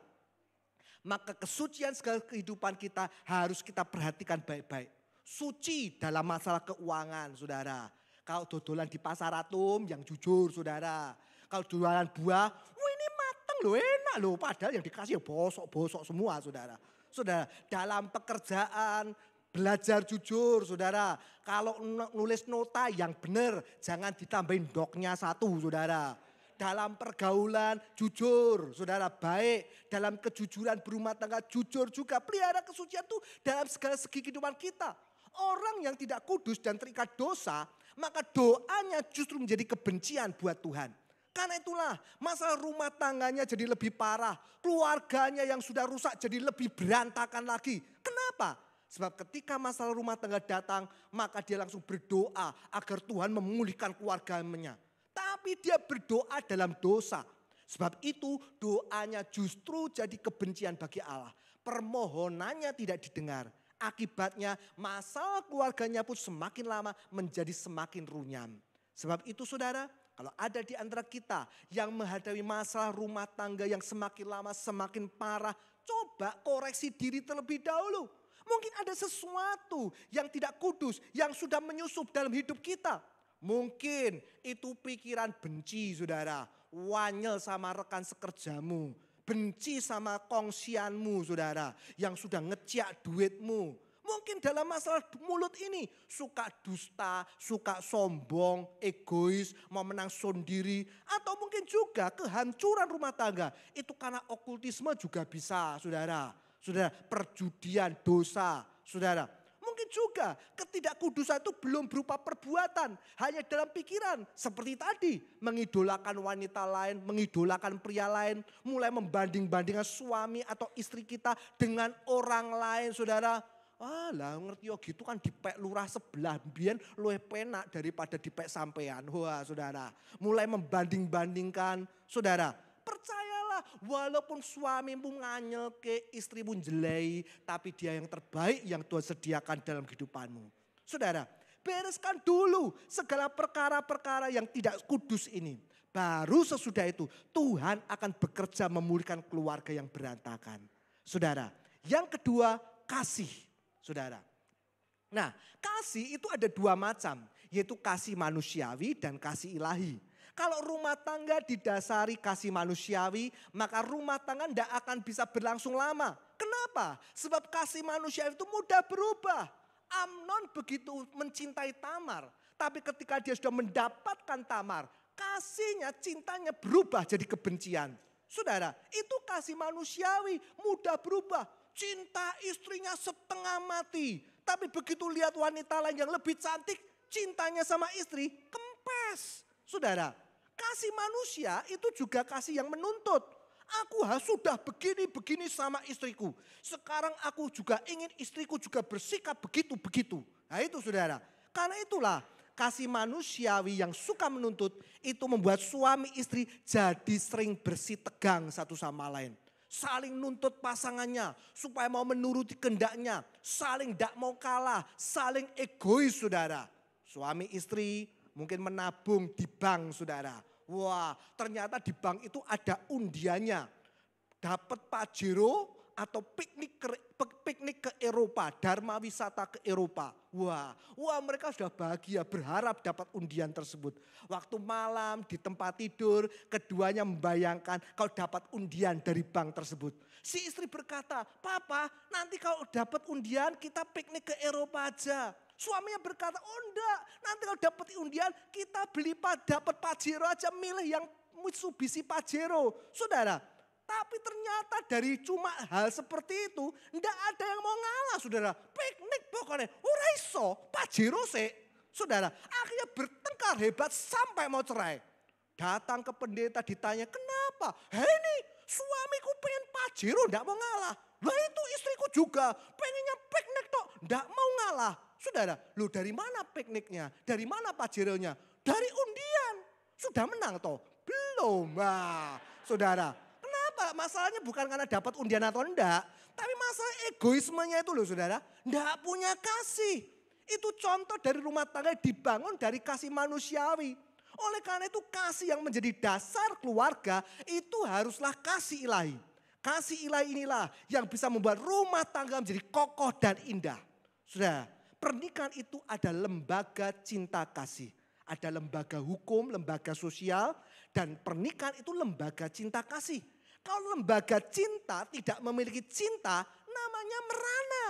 maka kesucian segala kehidupan kita harus kita perhatikan baik-baik. Suci dalam masalah keuangan, saudara. Kalau dodolan di pasar atom yang jujur, saudara. Kalau jualan buah, ini matang loh, enak loh. Padahal yang dikasih bosok-bosok semua, saudara. Saudara, dalam pekerjaan, belajar jujur saudara. Kalau nulis nota yang benar jangan ditambahin doknya satu saudara. Dalam pergaulan jujur saudara, baik. Dalam kejujuran berumah tangga jujur juga. Pelihara kesucian itu dalam segala segi kehidupan kita. Orang yang tidak kudus dan terikat dosa, maka doanya justru menjadi kebencian buat Tuhan. Karena itulah masalah rumah tangganya jadi lebih parah. Keluarganya yang sudah rusak jadi lebih berantakan lagi. Kenapa? Sebab ketika masalah rumah tangga datang, maka dia langsung berdoa agar Tuhan memulihkan keluarganya. Tapi dia berdoa dalam dosa. Sebab itu doanya justru jadi kebencian bagi Allah. Permohonannya tidak didengar. Akibatnya masalah keluarganya pun semakin lama menjadi semakin runyam. Sebab itu saudara, kalau ada di antara kita yang menghadapi masalah rumah tangga yang semakin lama semakin parah, coba koreksi diri terlebih dahulu. Mungkin ada sesuatu yang tidak kudus yang sudah menyusup dalam hidup kita. Mungkin itu pikiran benci saudara. Wanyel sama rekan sekerjamu. Benci sama kongsianmu saudara. Yang sudah ngeciak duitmu. Mungkin dalam masalah mulut ini suka dusta, suka sombong, egois, mau menang sendiri. Atau mungkin juga kehancuran rumah tangga. Itu karena okultisme juga bisa saudara. Saudara, perjudian, dosa, saudara. Mungkin juga ketidakkudusan itu belum berupa perbuatan. Hanya dalam pikiran. Seperti tadi, mengidolakan wanita lain, mengidolakan pria lain. Mulai membanding-bandingkan suami atau istri kita dengan orang lain, saudara. Lah ngerti yo gitu kan dipek lurah sebelah. Biyen luwih penak daripada dipek sampean. Wah saudara, mulai membanding-bandingkan. Saudara, percayalah walaupun suamimu nganyelke, istrimu jelei, tapi dia yang terbaik yang Tuhan sediakan dalam kehidupanmu. Saudara, bereskan dulu segala perkara-perkara yang tidak kudus ini. Baru sesudah itu Tuhan akan bekerja memulihkan keluarga yang berantakan. Saudara, yang kedua kasih. Saudara. Nah, kasih itu ada dua macam, yaitu kasih manusiawi dan kasih ilahi. Kalau rumah tangga didasari kasih manusiawi, maka rumah tangga tidak akan bisa berlangsung lama. Kenapa? Sebab kasih manusiawi itu mudah berubah. Amnon begitu mencintai Tamar, tapi ketika dia sudah mendapatkan Tamar, kasihnya, cintanya berubah jadi kebencian. Saudara, itu kasih manusiawi mudah berubah. Cinta istrinya setengah mati. Tapi begitu lihat wanita lain yang lebih cantik, cintanya sama istri kempes. Saudara, kasih manusia itu juga kasih yang menuntut. Aku sudah begini-begini sama istriku. Sekarang aku juga ingin istriku juga bersikap begitu-begitu. Nah itu saudara. Karena itulah kasih manusiawi yang suka menuntut itu membuat suami istri jadi sering bersih tegang satu sama lain. Saling nuntut pasangannya supaya mau menuruti kehendaknya. Saling tidak mau kalah, saling egois saudara. Suami istri mungkin menabung di bank saudara. Wah ternyata di bank itu ada undiannya. Dapat Pajero atau piknik ke Eropa, Dharma wisata ke Eropa. Wah mereka sudah bahagia berharap dapat undian tersebut. Waktu malam di tempat tidur keduanya membayangkan kalau dapat undian dari bank tersebut. Si istri berkata, "Papa, nanti kalau dapat undian kita piknik ke Eropa aja." Suaminya berkata, "Oh enggak, nanti kalau dapat undian kita dapat Pajero aja, milih yang Mitsubishi Pajero." Saudara, tapi ternyata dari cuma hal seperti itu, enggak ada yang mau ngalah saudara. Piknik pokoknya, ora iso, Pajero sih. Saudara, akhirnya bertengkar hebat sampai mau cerai. Datang ke pendeta ditanya, "Kenapa? Ini suamiku pengen Pajero enggak mau ngalah. Lah itu istriku juga pengennya piknik tok, enggak mau ngalah." Saudara, lu dari mana pikniknya? Dari mana Pajeronya? Dari undian. Sudah menang toh? Belum. Nah, saudara, kenapa? Masalahnya bukan karena dapat undian atau enggak. Tapi masalah egoismenya itu loh saudara. Enggak punya kasih. Itu contoh dari rumah tangga dibangun dari kasih manusiawi. Oleh karena itu kasih yang menjadi dasar keluarga itu haruslah kasih ilahi. Kasih ilahi inilah yang bisa membuat rumah tangga menjadi kokoh dan indah. Saudara, pernikahan itu ada lembaga cinta kasih. Ada lembaga hukum, lembaga sosial, dan pernikahan itu lembaga cinta kasih. Kalau lembaga cinta tidak memiliki cinta, namanya merana.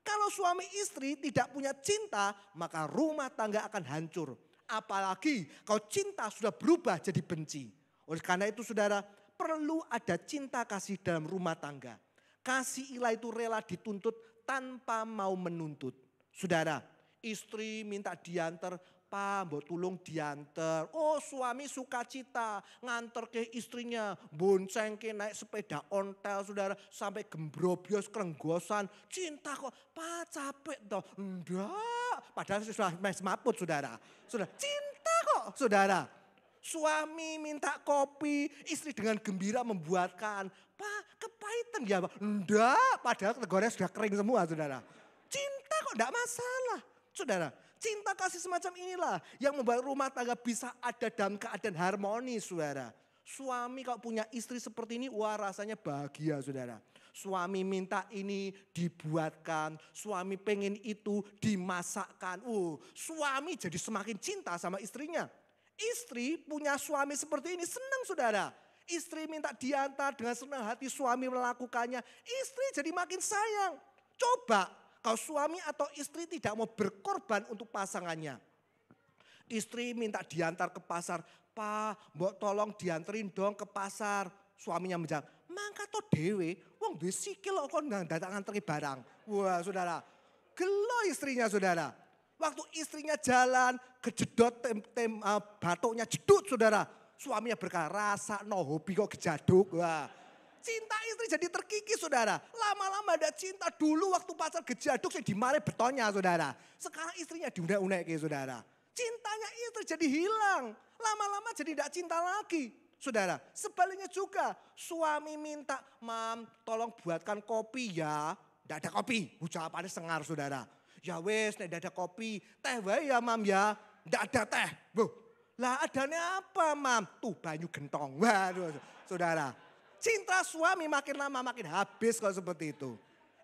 Kalau suami istri tidak punya cinta, maka rumah tangga akan hancur. Apalagi kalau cinta sudah berubah jadi benci. Oleh karena itu saudara, perlu ada cinta kasih dalam rumah tangga. Kasih ilahi itu rela dituntut tanpa mau menuntut. Saudara, istri minta diantar, "Pak, mbok tulung diantar." Oh suami sukacita nganter ke istrinya. Bonceng ke naik sepeda ontel saudara. Sampai gembrobios kerenggosan. Cinta kok, "Pak capek toh." Enggak, padahal sudah semaput saudara. Cinta kok saudara. Suami minta kopi, istri dengan gembira membuatkan. "Pak kepahitan ya Pak." Enggak, padahal tenggornya sudah kering semua saudara. Cinta kok enggak masalah. Saudara, cinta kasih semacam inilah yang membuat rumah tangga bisa ada dalam keadaan harmonis saudara. Suami kalau punya istri seperti ini, wah rasanya bahagia saudara. Suami minta ini dibuatkan, suami pengen itu dimasakkan. Suami jadi semakin cinta sama istrinya. Istri punya suami seperti ini senang saudara. Istri minta diantar dengan senang hati suami melakukannya. Istri jadi makin sayang. Coba kalau suami atau istri tidak mau berkorban untuk pasangannya. Istri minta diantar ke pasar. "Pak, mbok tolong dianterin dong ke pasar." Suaminya menjawab, "Mangka to dewe, wong duwe sikil kok kon datang nganteri barang." Wah saudara, gelo istrinya saudara. Waktu istrinya jalan, kejedot batuknya jedut saudara. Suaminya berkata, "Rasa no hobi kok kejaduk." Wah, cinta istri jadi terkikis saudara. Lama-lama ada cinta. Dulu waktu pacar gejaduk saya dimarahi betonnya saudara. Sekarang istrinya diunek-unek saudara. Cintanya istri jadi hilang. Lama-lama jadi tidak cinta lagi. Saudara, sebaliknya juga. Suami minta, "Mam tolong buatkan kopi ya." Tidak ada kopi. Ucapannya sengar saudara. "Ya wes, tidak ada kopi. Teh wae ya mam ya." Tidak ada teh. Lah adanya apa mam? Tuh banyu gentong. Waduh saudara. Cinta suami makin lama makin habis kalau seperti itu.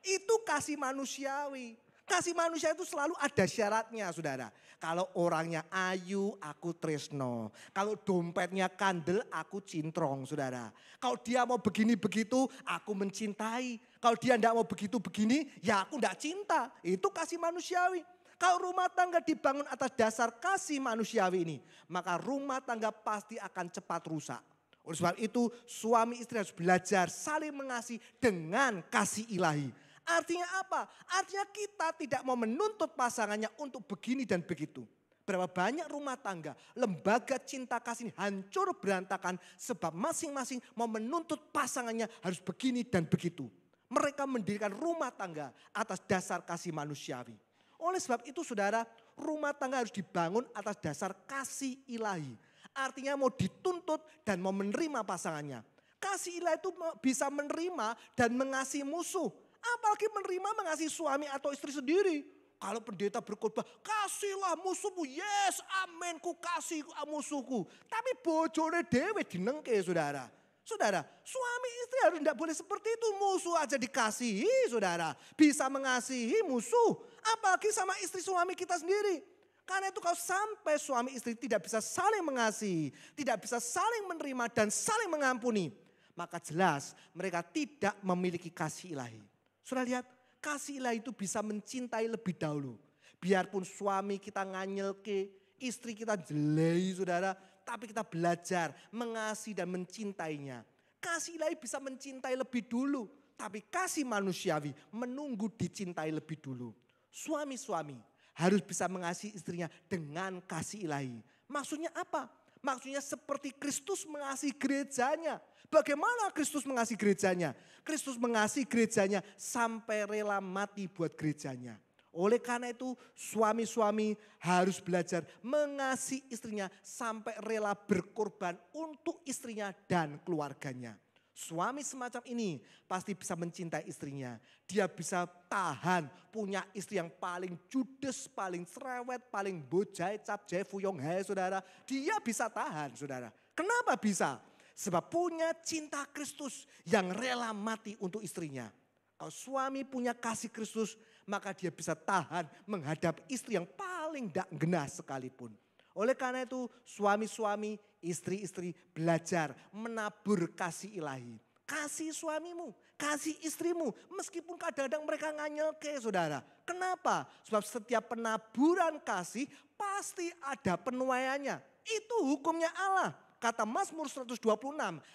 Itu kasih manusiawi. Kasih manusia itu selalu ada syaratnya saudara. Kalau orangnya ayu, aku tresno. Kalau dompetnya kandel, aku cintrong saudara. Kalau dia mau begini begitu, aku mencintai. Kalau dia tidak mau begitu begini, ya aku tidak cinta. Itu kasih manusiawi. Kalau rumah tangga dibangun atas dasar kasih manusiawi ini, maka rumah tangga pasti akan cepat rusak. Oleh sebab itu suami istri harus belajar saling mengasihi dengan kasih ilahi. Artinya apa? Artinya kita tidak mau menuntut pasangannya untuk begini dan begitu. Berapa banyak rumah tangga, lembaga cinta kasih ini hancur berantakan sebab masing-masing mau menuntut pasangannya harus begini dan begitu. Mereka mendirikan rumah tangga atas dasar kasih manusiawi. Oleh sebab itu saudara, rumah tangga harus dibangun atas dasar kasih ilahi. Artinya mau dituntut dan mau menerima pasangannya. Kasih ilahi itu bisa menerima dan mengasihi musuh. Apalagi menerima mengasihi suami atau istri sendiri. Kalau pendeta berkhotbah, kasihlah musuhmu. Yes, amin, ku kasih musuhku. Tapi bojone dewe dinengke saudara. Saudara, suami istri harus tidak boleh seperti itu. Musuh aja dikasihi saudara. Bisa mengasihi musuh. Apalagi sama istri suami kita sendiri. Karena itu kalau sampai suami istri tidak bisa saling mengasihi. Tidak bisa saling menerima dan saling mengampuni. Maka jelas mereka tidak memiliki kasih ilahi. Sudah lihat, kasih ilahi itu bisa mencintai lebih dahulu. Biarpun suami kita nganyelke, istri kita jelei saudara. Tapi kita belajar mengasihi dan mencintainya. Kasih ilahi bisa mencintai lebih dulu. Tapi kasih manusiawi menunggu dicintai lebih dulu. Suami-suami harus bisa mengasihi istrinya dengan kasih ilahi. Maksudnya apa? Maksudnya seperti Kristus mengasihi gerejanya. Bagaimana Kristus mengasihi gerejanya? Kristus mengasihi gerejanya sampai rela mati buat gerejanya. Oleh karena itu suami-suami harus belajar mengasihi istrinya sampai rela berkorban untuk istrinya dan keluarganya. Suami semacam ini pasti bisa mencintai istrinya. Dia bisa tahan punya istri yang paling judes, paling cerewet, paling bojai, capjai, fuyong hai saudara. Dia bisa tahan saudara. Kenapa bisa? Sebab punya cinta Kristus yang rela mati untuk istrinya. Kalau suami punya kasih Kristus maka dia bisa tahan menghadapi istri yang paling tidak genas sekalipun. Oleh karena itu suami-suami, istri-istri belajar menabur kasih ilahi. Kasih suamimu, kasih istrimu meskipun kadang-kadang mereka nganyelke saudara. Kenapa? Sebab setiap penaburan kasih pasti ada penuaiannya. Itu hukumnya Allah. Kata Mazmur 126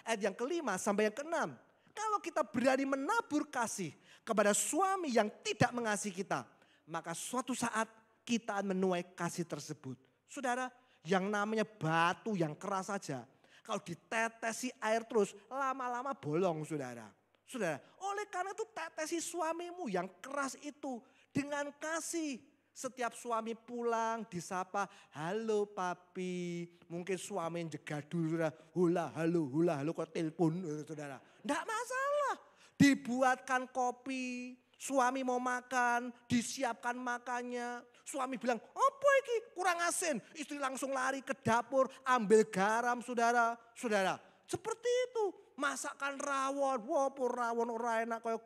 ayat yang kelima sampai yang keenam. Kalau kita berani menabur kasih kepada suami yang tidak mengasihi kita. Maka suatu saat kita menuai kasih tersebut. Saudara, yang namanya batu yang keras saja. Kalau ditetesi air terus, lama-lama bolong saudara. Saudara, oleh karena itu tetesi suamimu yang keras itu dengan kasih. Setiap suami pulang disapa, halo papi. Mungkin suami yang jegadu saudara, hula halo kok telepon saudara. Tidak masalah, dibuatkan kopi. Suami mau makan, disiapkan makannya. Suami bilang, apa ini kurang asin. Istri langsung lari ke dapur, ambil garam saudara. Saudara, seperti itu. Masakan rawon, wapur rawon ora enak kayak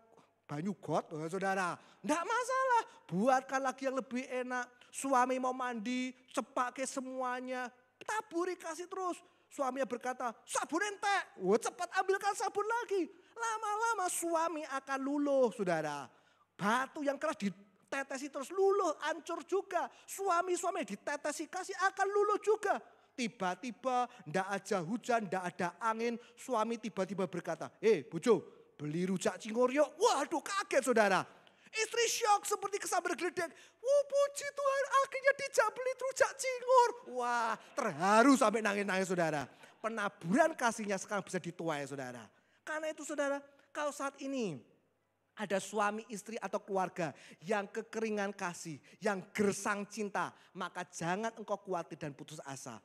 banyu got saudara. Tidak masalah, buatkan lagi yang lebih enak. Suami mau mandi, cepak ke semuanya. Taburi kasih terus. Suaminya berkata, sabun entek. Wah, cepat ambilkan sabun lagi. Lama-lama suami akan luluh saudara. Batu yang keras ditetesi terus luluh, hancur juga. Suami-suami ditetesi kasih akan luluh juga. Tiba-tiba ndak aja hujan, ndak ada angin. Suami tiba-tiba berkata, bojo beli rujak cingur yuk. Waduh kaget saudara. Istri syok seperti kesambar geledek. Puji Tuhan akhirnya dijak beli rujak cingur. Wah terharu sampai nangis-nangis saudara. Penaburan kasihnya sekarang bisa dituai saudara. Karena itu saudara, kalau saat ini ada suami, istri atau keluarga yang kekeringan kasih, yang gersang cinta. Maka jangan engkau khawatir dan putus asa.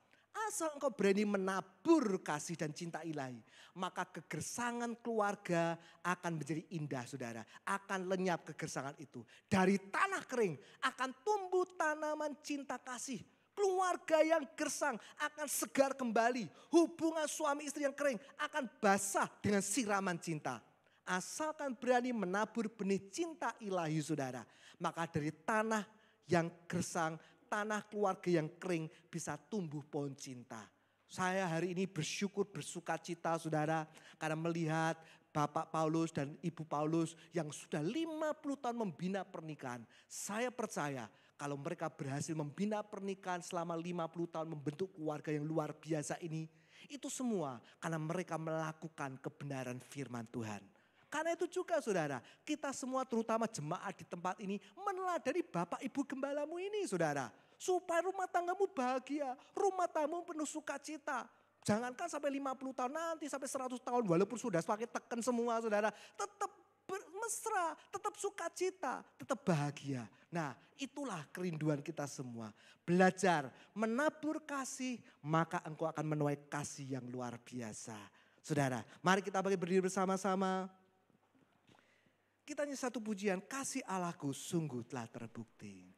Asal engkau berani menabur kasih dan cinta ilahi. Maka kegersangan keluarga akan menjadi indah saudara. Akan lenyap kegersangan itu. Dari tanah kering akan tumbuh tanaman cinta kasih. Keluarga yang gersang akan segar kembali. Hubungan suami istri yang kering akan basah dengan siraman cinta. Asalkan berani menabur benih cinta ilahi saudara. Maka dari tanah yang gersang, tanah keluarga yang kering bisa tumbuh pohon cinta. Saya hari ini bersyukur, bersuka cita saudara. Karena melihat Bapak Paulus dan Ibu Paulus yang sudah 50 tahun membina pernikahan. Saya percaya kalau mereka berhasil membina pernikahan selama 50 tahun membentuk keluarga yang luar biasa ini. Itu semua karena mereka melakukan kebenaran firman Tuhan. Karena itu juga saudara, kita semua terutama jemaat di tempat ini meneladani Bapak Ibu Gembalamu ini saudara. Supaya rumah tanggamu bahagia, rumah tanggamu penuh sukacita. Jangankan sampai 50 tahun nanti, sampai 100 tahun walaupun sudah pakai teken semua saudara. Tetap mesra, tetap sukacita, tetap bahagia. Nah itulah kerinduan kita semua. Belajar menabur kasih, maka engkau akan menuai kasih yang luar biasa. Saudara, mari kita berdiri bersama-sama. Kita nyanyi satu pujian, kasih Allahku sungguh telah terbukti.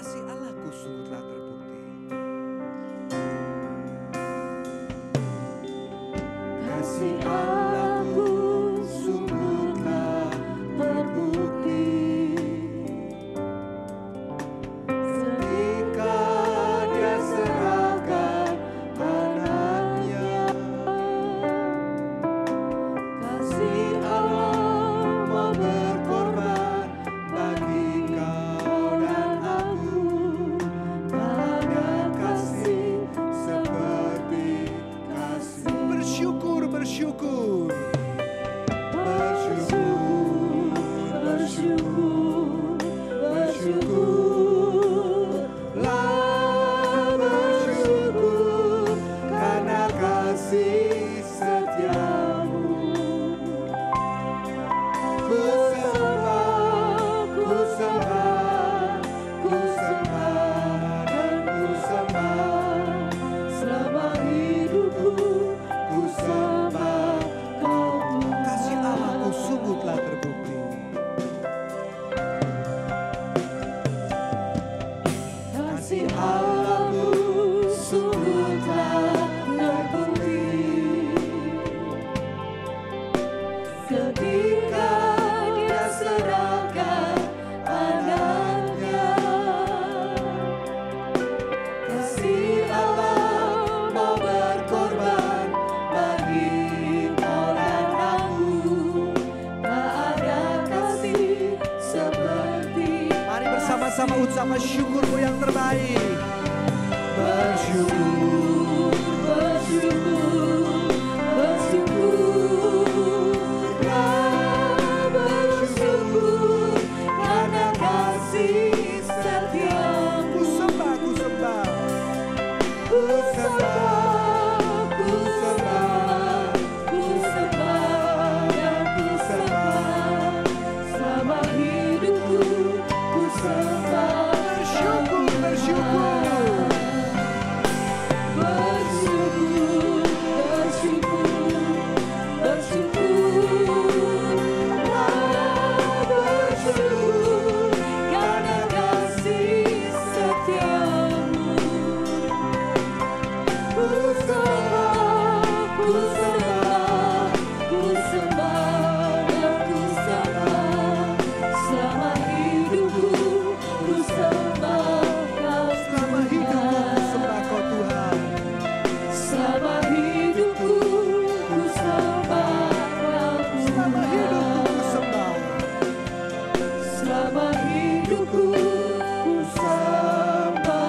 Kasih Allahku sungguh telah terbukti. Kasih Allahku sungguh telah terbukti. Ketika Dia serahkan anaknya. Kasih Allah mau berkorban bagi kau dan aku. Tak ada kasih seperti kasih. Bersyukur, bersyukur. Bersyukur, bersyukur, bersyukurlah bersyukur karena kasih setiamu. Ku sembah, ku sembah, ku sembah dan ku sembah. Selama hidupku ku sembah kau Tuhan. Kasih Allahku sungguh telah terbukti. Kasih Allahku sungguh telah terbukti. Ketika Dia serahkan anaknya. Kasih Allah mau berkorban bagi kau dan aku. Tak ada kasih seperti. Mari bersama-sama ucapkan syukurmu yang terbaik. Bersyukur, bersyukur, bersyukurlah bersyukur karena kasih setiamu. Ku sembah, ku sembah, ku sembah, ku sembah, ku sembah dan ku sembah. Selama hidupku ku sembah. Bersyukur, bersyukur. Bersyukur, bersyukur, bersyukurlah bersyukur karena kasih setiamu. Ku sembah, ku sembah, ku sembah dan ku sembah. Selama hidupku ku sembah kau Tuhan. Selama hidupku ku sembah kau Tuhan. Selama hidupku ku sembah kau Tuhan. Selama hidupku ku sembah. Selama hidupku ku sembah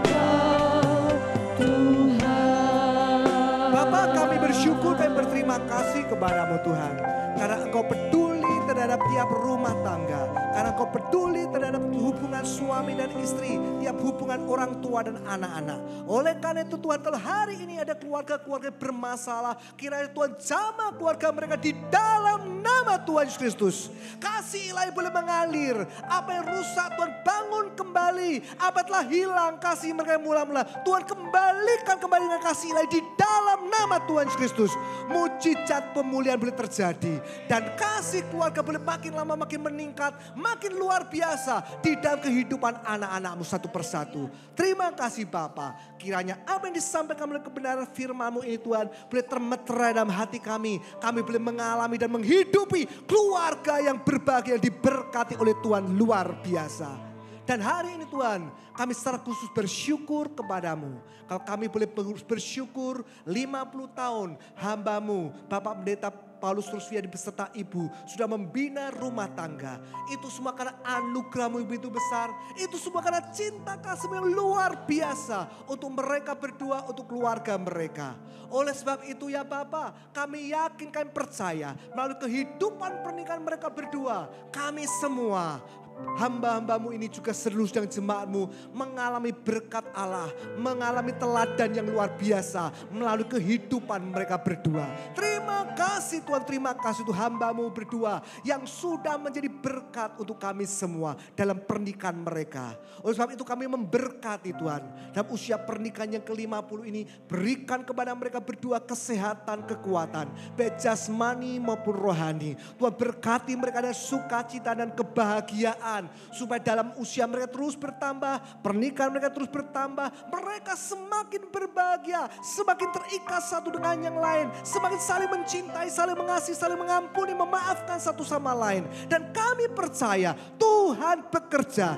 kau Tuhan. Bapa, kami bersyukur dan berterima kasih kepadamu Tuhan. Karena Engkau peduli terhadap tiap rumah tangga. Karena Engkau peduli terhadap hubungan suami dan istri. Tiap hubungan orang tua dan anak-anak. Oleh karena itu Tuhan, kalau hari ini ada keluarga-keluarga bermasalah. Kiranya Tuhan jamah keluarga mereka di dalam nama Tuhan Yesus Kristus. Kasih ilahi boleh mengalir. Apa yang rusak Tuhan bangun kembali. Apa yang telah hilang kasih mereka mula-mula. Tuhan kembalikan kembali dengan kasih ilahi di dalam nama Tuhan Yesus Kristus. Mujizat pemulihan boleh terjadi. Dan kasih keluarga boleh makin lama makin meningkat, makin luar biasa di dalam kehidupan anak-anak-Mu satu persatu. Terima kasih Bapa, kiranya apa yang disampaikan oleh kebenaran firman-Mu ini Tuhan boleh termeterai dalam hati kami. Kami boleh mengalami dan menghidupi keluarga yang berbahagia, diberkati oleh Tuhan luar biasa. Dan hari ini Tuhan, kami secara khusus bersyukur kepadamu. Kalau kami boleh bersyukur 50 tahun hamba-Mu, Bapak Pendeta Paulus Rusviadi beserta Ibu sudah membina rumah tangga. Itu semua karena anugerah-Mu begitu besar. Itu semua karena cinta kasih yang luar biasa untuk mereka berdua, untuk keluarga mereka. Oleh sebab itu ya Bapak, kami yakin, kami percaya melalui kehidupan pernikahan mereka berdua, kami semua hamba-hamba-Mu ini juga seluruh sedang jemaat-Mu mengalami berkat Allah, mengalami teladan yang luar biasa melalui kehidupan mereka berdua. Terima kasih Tuhan, terima kasih Tuhan hamba-Mu berdua yang sudah menjadi berkat untuk kami semua dalam pernikahan mereka. Oleh sebab itu kami memberkati Tuhan dalam usia pernikahan yang ke-50 ini, berikan kepada mereka berdua kesehatan, kekuatan, baik jasmani maupun rohani. Tuhan berkati mereka dengan sukacita dan kebahagiaan, supaya dalam usia mereka terus bertambah, pernikahan mereka terus bertambah, mereka semakin berbahagia, semakin terikat satu dengan yang lain, semakin saling mencintai, saling mengasihi, saling mengampuni, memaafkan satu sama lain. Dan kami percaya Tuhan bekerja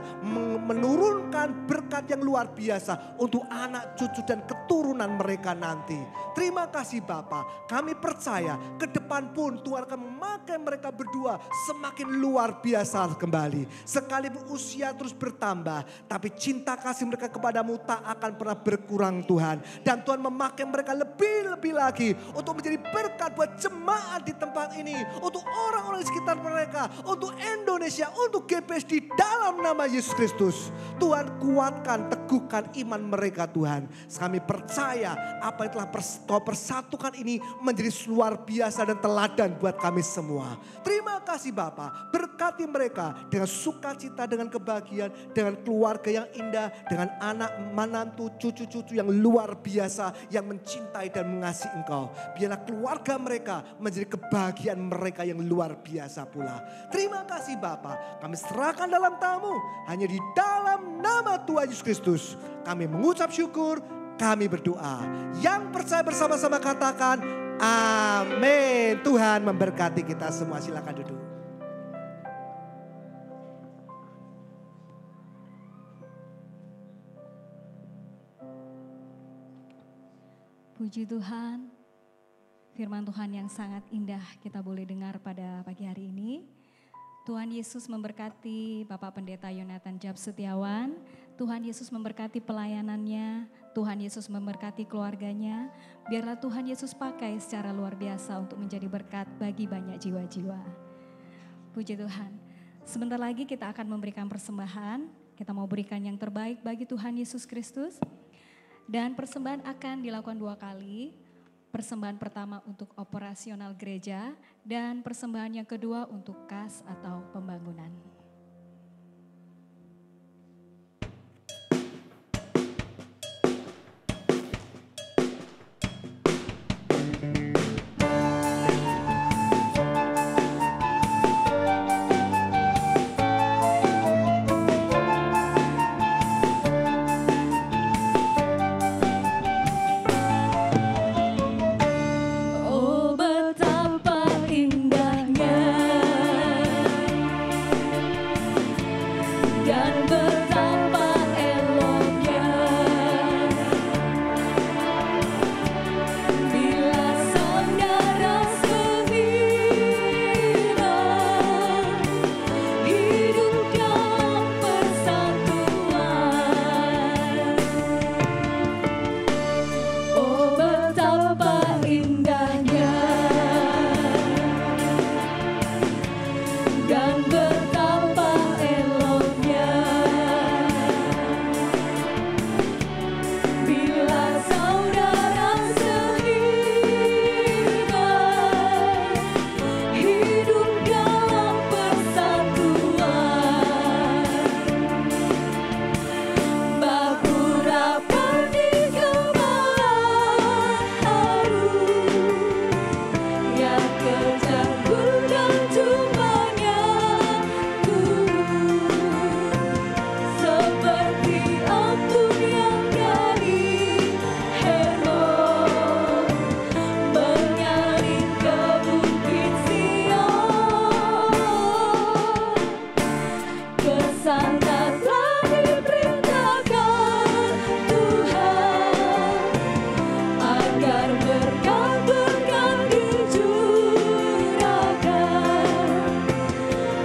menurunkan berkat yang luar biasa untuk anak, cucu dan keturunan mereka nanti. Terima kasih Bapa, kami percaya ke depan pun Tuhan akan memakai mereka berdua semakin luar biasa kembali. Sekalipun usia terus bertambah, tapi cinta kasih mereka kepadamu tak akan pernah berkurang Tuhan. Dan Tuhan memakai mereka lebih-lebih lagi untuk menjadi berkat buat jemaat di tempat ini, untuk orang-orang di sekitar mereka, untuk Indonesia, untuk GPS di dalam nama Yesus Kristus. Tuhan kuatkan, teguhkan iman mereka Tuhan. Kami percaya apa yang telah Kau persatukan ini menjadi luar biasa dan teladan buat kami semua. Terima kasih Bapa, berkati mereka dengan sukacita, dengan kebahagiaan, dengan keluarga yang indah, dengan anak, menantu, cucu-cucu yang luar biasa yang mencintai dan mengasihi Engkau. Biarlah keluarga mereka menjadi kebahagiaan mereka yang luar biasa pula. Terima kasih Bapa, kami serahkan dalam tamu hanya di dalam nama Tuhan Yesus Kristus. Kami mengucap syukur, kami berdoa. Yang percaya bersama-sama katakan amin. Tuhan memberkati kita semua. Silakan duduk. Puji Tuhan, firman Tuhan yang sangat indah kita boleh dengar pada pagi hari ini. Tuhan Yesus memberkati Bapak Pendeta Yonatan Jab Setiawan. Tuhan Yesus memberkati pelayanannya. Tuhan Yesus memberkati keluarganya. Biarlah Tuhan Yesus pakai secara luar biasa untuk menjadi berkat bagi banyak jiwa-jiwa. Puji Tuhan. Sebentar lagi kita akan memberikan persembahan. Kita mau berikan yang terbaik bagi Tuhan Yesus Kristus. Dan persembahan akan dilakukan 2 kali. Persembahan pertama untuk operasional gereja dan persembahan yang kedua untuk kas atau pembangunan. Oh betapa indahnya agar berkat-berkat dicurahkan,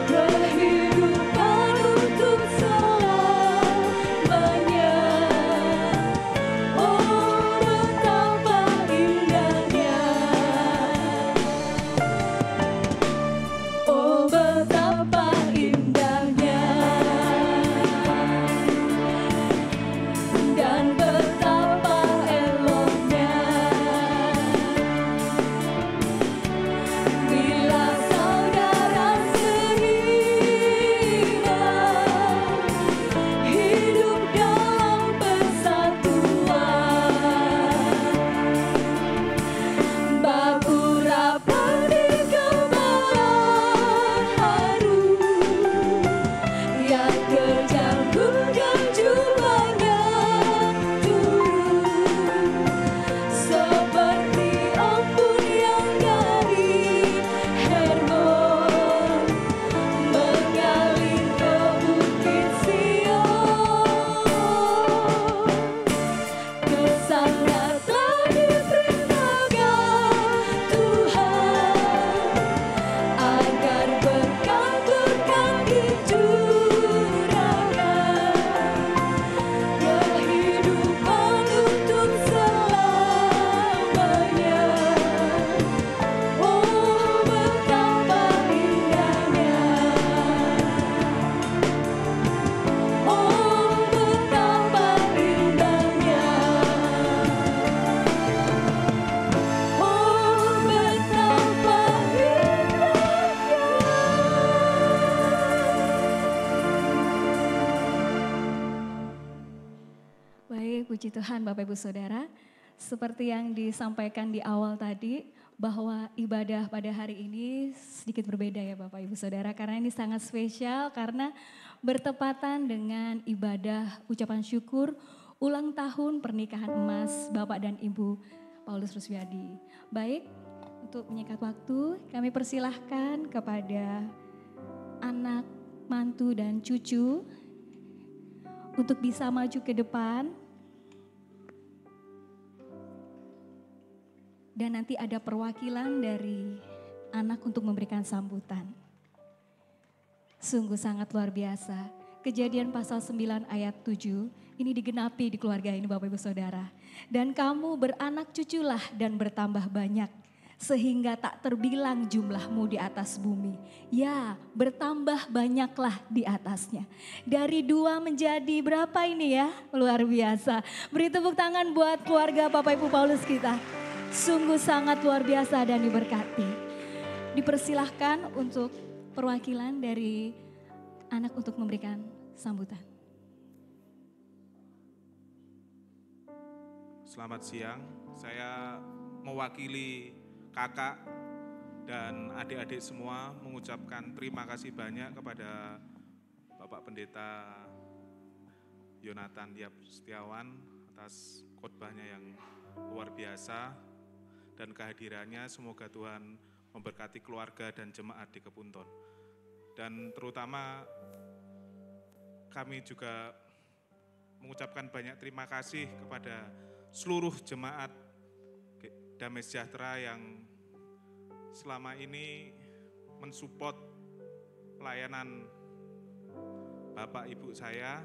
kehidupan untuk selamanya. Oh betapa indahnya, oh betapa indahnya, dan betapa eloknya bila saudara seiman hidup dalam persatuan, baku rapat di gembala harum, yang kejam hujan jubahnya turun, seperti embun yang dari Hermon mengalir ke bukit Sion. Kesana telah diperintahkan Tuhan agar berkat-berkat dicurahkan, kehidupan untuk selamanya. Oh betapa indahnya, oh betapa indahnya, oh betapa indahnya. Baik, puji Tuhan Bapak Ibu Saudara. Seperti yang disampaikan di awal tadi, bahwa ibadah pada hari ini sedikit berbeda ya Bapak Ibu Saudara. Karena ini sangat spesial, karena bertepatan dengan ibadah ucapan syukur ulang tahun pernikahan emas Bapak dan Ibu Paulus Ruswiadi. Baik, untuk menyingkat waktu, kami persilahkan kepada anak, mantu dan cucu untuk bisa maju ke depan. Dan nanti ada perwakilan dari anak untuk memberikan sambutan. Sungguh sangat luar biasa. Kejadian pasal 9 ayat 7 ini digenapi di keluarga ini Bapak Ibu Saudara. Dan kamu beranak cuculah dan bertambah banyak, sehingga tak terbilang jumlahmu di atas bumi. Ya, bertambah banyaklah di atasnya. Dari 2 menjadi berapa ini ya? Luar biasa. Beri tepuk tangan buat keluarga Bapak Ibu Paulus kita. Sungguh sangat luar biasa dan diberkati. Dipersilahkan untuk perwakilan dari anak untuk memberikan sambutan. Selamat siang, saya mewakili kakak dan adik-adik semua mengucapkan terima kasih banyak kepada Bapak Pendeta Yonatan Yap Setiawan atas khotbahnya yang luar biasa dan kehadirannya. Semoga Tuhan memberkati keluarga dan jemaat di Kepunton. Dan terutama kami juga mengucapkan banyak terima kasih kepada seluruh jemaat Damai Sejahtera yang selama ini mensupport pelayanan Bapak Ibu saya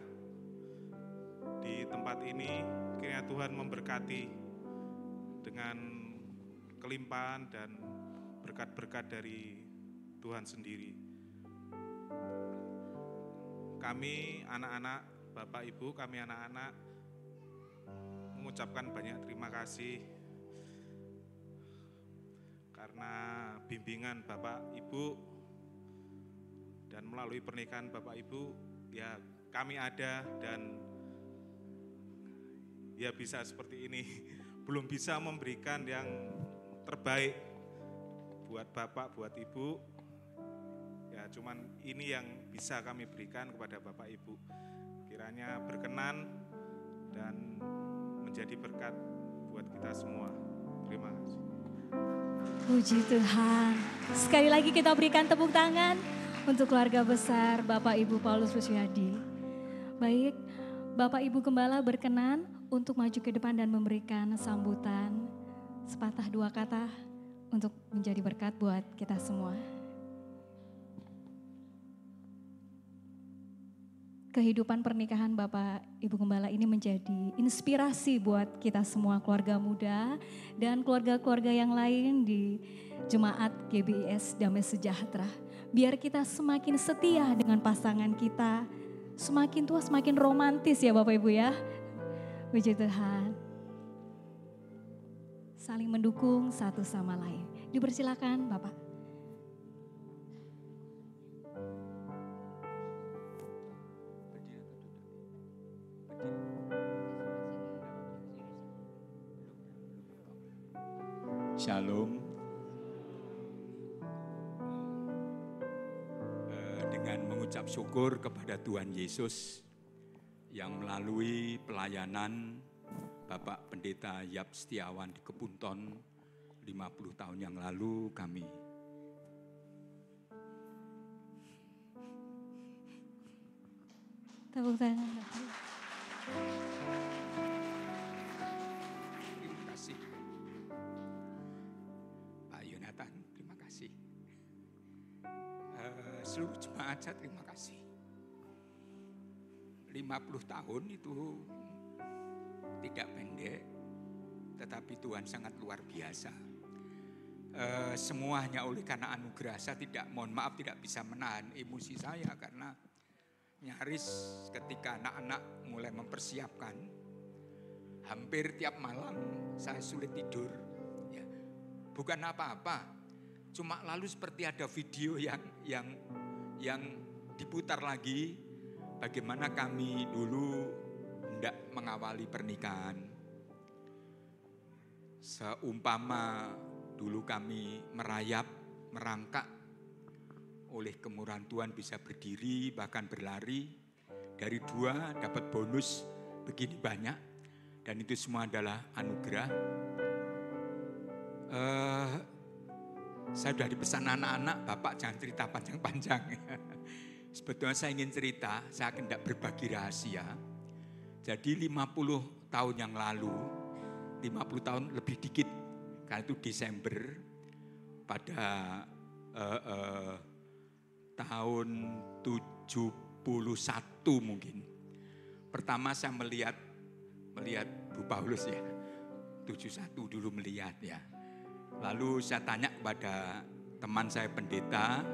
di tempat ini. Kiranya Tuhan memberkati dengan kelimpahan dan berkat-berkat dari Tuhan sendiri. Kami anak-anak, Bapak Ibu, kami anak-anak mengucapkan banyak terima kasih karena bimbingan Bapak Ibu dan melalui pernikahan Bapak Ibu ya kami ada dan ya bisa seperti ini. Belum bisa memberikan yang terbaik buat Bapak, buat Ibu. Ya cuman ini yang bisa kami berikan kepada Bapak Ibu. Kiranya berkenan dan menjadi berkat buat kita semua. Terima kasih. Puji Tuhan. Sekali lagi kita berikan tepuk tangan untuk keluarga besar Bapak Ibu Paulus Ruswiadi. Baik, Bapak Ibu Gembala berkenan untuk maju ke depan dan memberikan sambutan sepatah dua kata untuk menjadi berkat buat kita semua. Kehidupan pernikahan Bapak Ibu Gembala ini menjadi inspirasi buat kita semua keluarga muda dan keluarga-keluarga yang lain di Jemaat GBIS Damai Sejahtera. Biar kita semakin setia dengan pasangan kita, semakin tua semakin romantis ya Bapak Ibu ya. Puji Tuhan. Saling mendukung satu sama lain. Dipersilakan Bapak. Shalom. Dengan mengucap syukur kepada Tuhan Yesus yang melalui pelayanan Bapak Pendeta Yap Setiawan di Kepunton 50 tahun yang lalu kami Tepuk tangan. terima kasih. Pak Yonatan, terima kasih. Seluruh jemaat saya terima kasih. 50 tahun itu tidak pendek, tetapi Tuhan sangat luar biasa. Semuanya oleh karena anugerah, saya mohon maaf tidak bisa menahan emosi saya karena nyaris ketika anak-anak mulai mempersiapkan, hampir tiap malam saya sulit tidur. Ya, bukan apa-apa, cuma lalu seperti ada video yang diputar lagi, bagaimana kami dulu hendak mengawali pernikahan. Seumpama dulu kami merayap, merangkak, oleh kemurahan Tuhan bisa berdiri, bahkan berlari. Dari 2 dapat bonus begini banyak. Dan itu semua adalah anugerah. Saya sudah dipesan anak-anak, Bapak jangan cerita panjang-panjang. Sebetulnya saya ingin cerita, saya hendak berbagi rahasia. Jadi 50 tahun yang lalu, 50 tahun lebih dikit, karena itu Desember pada tahun 71 mungkin. Pertama saya melihat Bu Paulus ya, 71 dulu melihat ya. Lalu saya tanya kepada teman saya pendeta,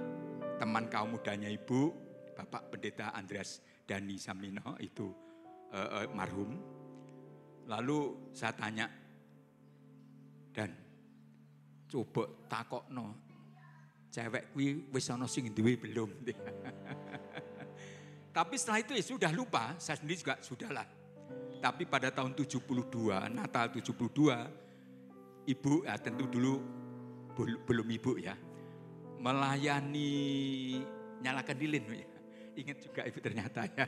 teman kaum mudanya Ibu, Bapak Pendeta Andreas Dani Samino itu marhum. Lalu saya tanya, dan coba takokno, cewek kuwi wis ana sing duwe belum? Tapi setelah itu ya sudah lupa, saya sendiri juga sudahlah. Tapi pada tahun 72, Natal 72, Ibu, ya tentu dulu belum Ibu ya, melayani nyalakan lilin ya. Ingat juga Ibu ternyata ya,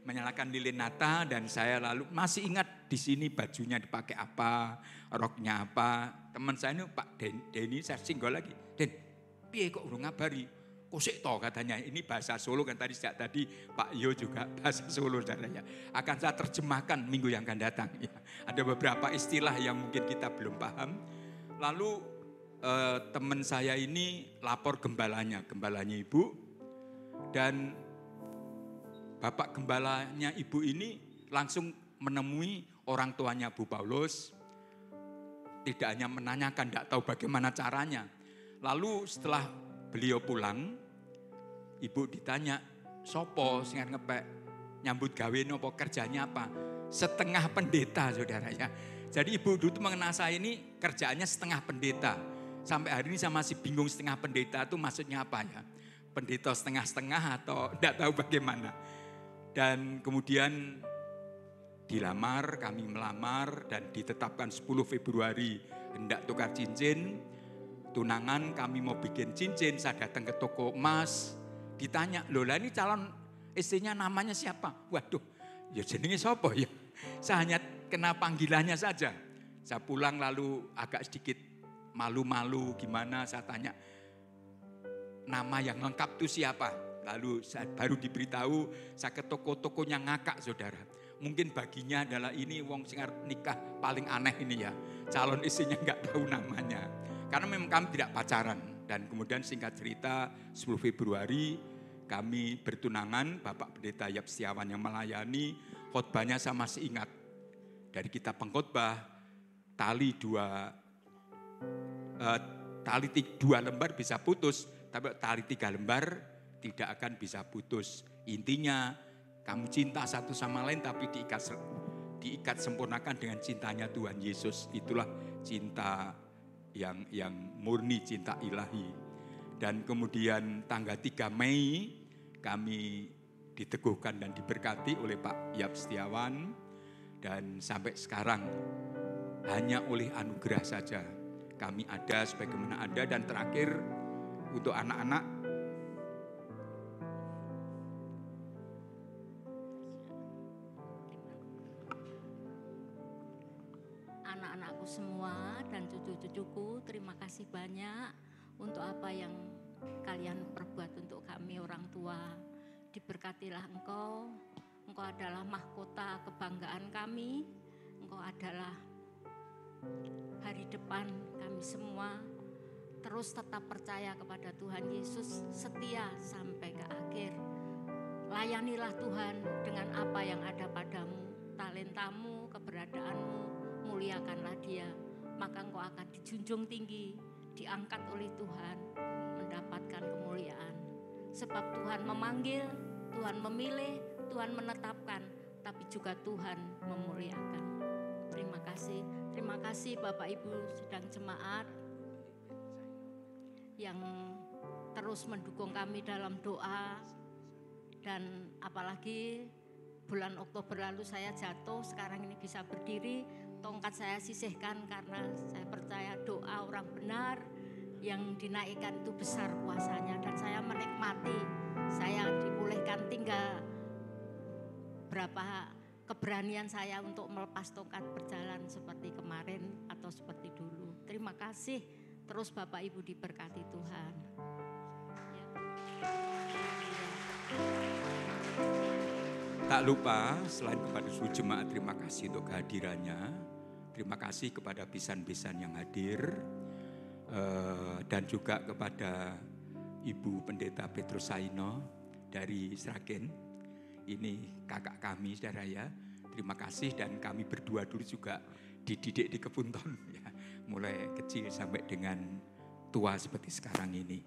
menyalakan lilin Natal dan saya lalu masih ingat di sini bajunya dipakai apa, roknya apa. Teman saya ini Pak Denny, saya singgol lagi, Den, piye kok urung ngabari? Kosek toh katanya, ini bahasa Solo kan sejak tadi Pak Yo juga bahasa Solo saudara. Akan saya terjemahkan minggu yang akan datang. Ya. Ada beberapa istilah yang mungkin kita belum paham. Lalu teman saya ini lapor gembalanya Ibu. Dan Bapak gembalanya Ibu ini langsung menemui orang tuanya Bu Paulus. Tidak hanya menanyakan, tidak tahu bagaimana caranya. Lalu setelah beliau pulang, Ibu ditanya, sopo sing ngepek nyambut gawe nopo, kerjanya apa? Setengah pendeta saudara ya. Jadi Ibu dulu mengenal saya ini kerjaannya setengah pendeta. Sampai hari ini saya masih bingung setengah pendeta itu maksudnya apa ya. Pendeta setengah-setengah atau tidak tahu bagaimana. Dan kemudian dilamar, kami melamar dan ditetapkan 10 Februari hendak tukar cincin. Tunangan kami mau bikin cincin, saya datang ke toko emas. Ditanya, loh lah ini calon istrinya namanya siapa? Waduh, ya jenenge siapa ya? Saya hanya kena panggilannya saja. Saya pulang lalu agak sedikit malu-malu gimana, saya tanya nama yang lengkap itu siapa? Lalu saya baru diberitahu, saya ke toko-tokonya ngakak saudara. Mungkin baginya adalah ini wong sing arep nikah paling aneh ini ya. calon istrinya nggak tahu namanya. Karena memang kami tidak pacaran. Dan kemudian singkat cerita 10 Februari kami bertunangan, Bapak Pendeta Yap Setiawan yang melayani, khotbahnya saya masih ingat. Dari kitab pengkhotbah, tali dua lembar bisa putus, tapi tali 3 lembar tidak akan bisa putus. Intinya kamu cinta satu sama lain tapi diikat sempurnakan dengan cintanya Tuhan Yesus. Itulah cinta yang murni, cinta ilahi. Dan kemudian tanggal 3 Mei kami diteguhkan dan diberkati oleh Pak Yap Setiawan. Dan sampai sekarang hanya oleh anugerah saja kami ada sebagaimana ada. Dan terakhir untuk anak-anak, anak-anakku semua dan cucu-cucuku, terima kasih banyak untuk apa yang kalian perbuat untuk kami orang tua. Diberkatilah Engkau adalah mahkota kebanggaan kami, Engkau adalah hari depan kami semua. Terus tetap percaya kepada Tuhan Yesus, setia sampai ke akhir. Layanilah Tuhan dengan apa yang ada padamu, talentamu, keberadaanmu, muliakanlah Dia, maka engkau akan dijunjung tinggi, diangkat oleh Tuhan, mendapatkan kemuliaan. Sebab Tuhan memanggil, Tuhan memilih, Tuhan menetapkan, tapi juga Tuhan memuliakan. Terima kasih Bapak Ibu sidang jemaat yang terus mendukung kami dalam doa. Dan apalagi bulan Oktober lalu saya jatuh, sekarang ini bisa berdiri. Tongkat saya sisihkan karena saya percaya doa orang benar yang dinaikkan itu besar kuasanya. Dan saya menikmati, saya dipulihkan, tinggal berapa keberanian saya untuk melepas tongkat berjalan seperti kemarin atau seperti dulu. Terima kasih, terus Bapak Ibu diberkati Tuhan. Ya. Tak lupa selain kepada seluruh jemaat, terima kasih untuk kehadirannya. Terima kasih kepada bisan-bisan yang hadir. Dan juga kepada Ibu Pendeta Petrus Saino dari Sragen. Ini kakak kami saudara ya. Terima kasih, dan kami berdua dulu juga dididik di Kepunton ya. Mulai kecil sampai dengan tua seperti sekarang ini.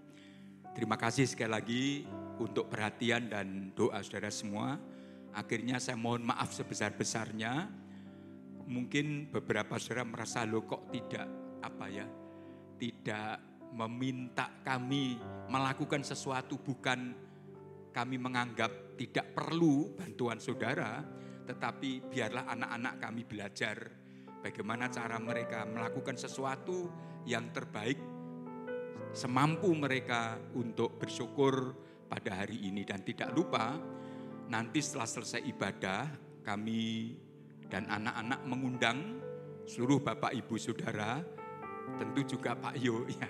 Terima kasih sekali lagi untuk perhatian dan doa saudara semua. Akhirnya saya mohon maaf sebesar-besarnya. Mungkin beberapa saudara merasa loh kok tidak meminta kami melakukan sesuatu, bukan kami menganggap tidak perlu bantuan saudara, tetapi biarlah anak-anak kami belajar bagaimana cara mereka melakukan sesuatu yang terbaik semampu mereka untuk bersyukur pada hari ini. Dan tidak lupa nanti setelah selesai ibadah, kami dan anak-anak mengundang seluruh Bapak Ibu Saudara, tentu juga Pak Yo ya,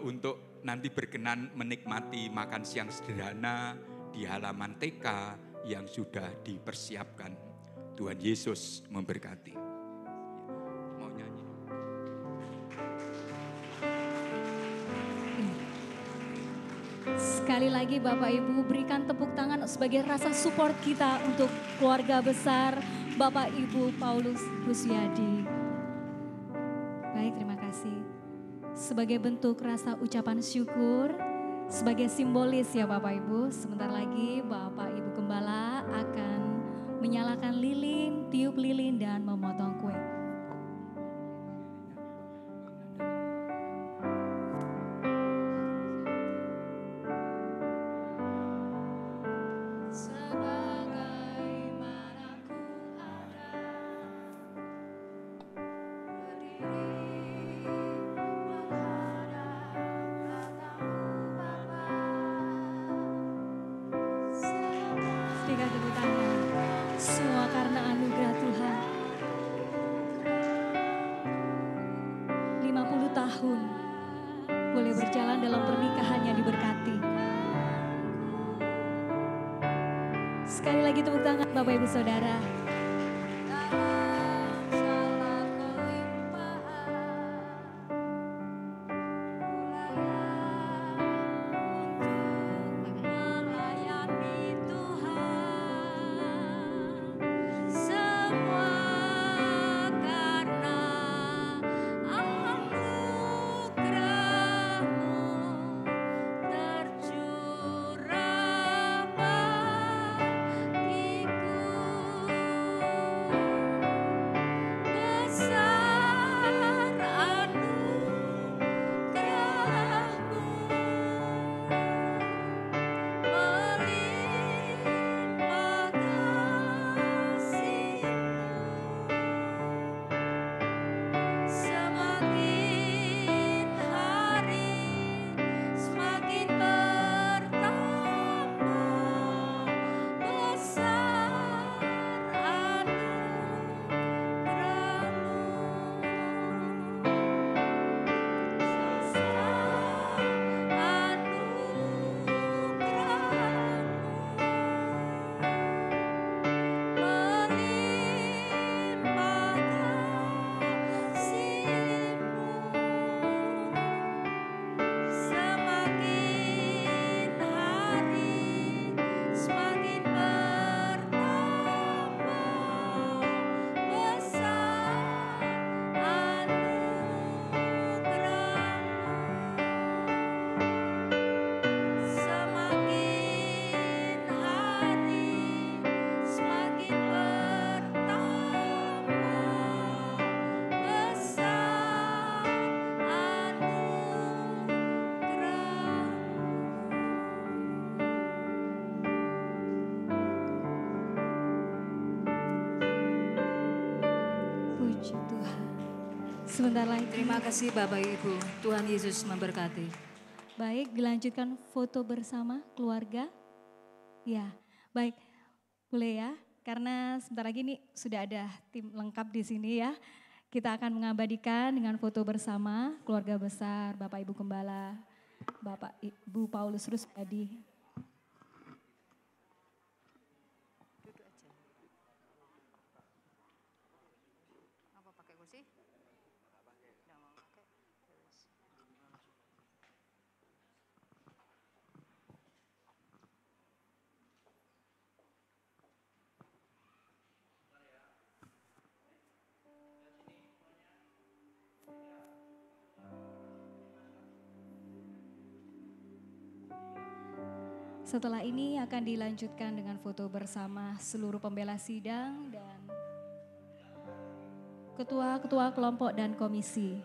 untuk nanti berkenan menikmati makan siang sederhana di halaman TK yang sudah dipersiapkan. Tuhan Yesus memberkati. Mau nyanyi? Sekali lagi Bapak Ibu berikan tepuk tangan sebagai rasa support kita untuk keluarga besar Bapak Ibu Paulus Rusyadi. Baik, terima kasih. Sebagai bentuk rasa ucapan syukur, sebagai simbolis ya Bapak Ibu, sebentar lagi Bapak Ibu Gembala akan menyalakan lilin, tiup lilin dan memotong kue. Berikan tepuk tangan. Semua karena anugerah Tuhan. 50 tahun boleh berjalan dalam pernikahan yang diberkati. Sekali lagi tepuk tangan Bapak Ibu Saudara. Sebentar lagi. Terima kasih Bapak Ibu. Tuhan Yesus memberkati. Baik, dilanjutkan foto bersama keluarga. Ya, baik. Boleh ya, karena sebentar lagi nih sudah ada tim lengkap di sini ya. Kita akan mengabadikan dengan foto bersama keluarga besar Bapak Ibu Gembala, Bapak Ibu Paulus Rusadi. Setelah ini akan dilanjutkan dengan foto bersama seluruh pembela sidang dan ketua-ketua kelompok dan komisi.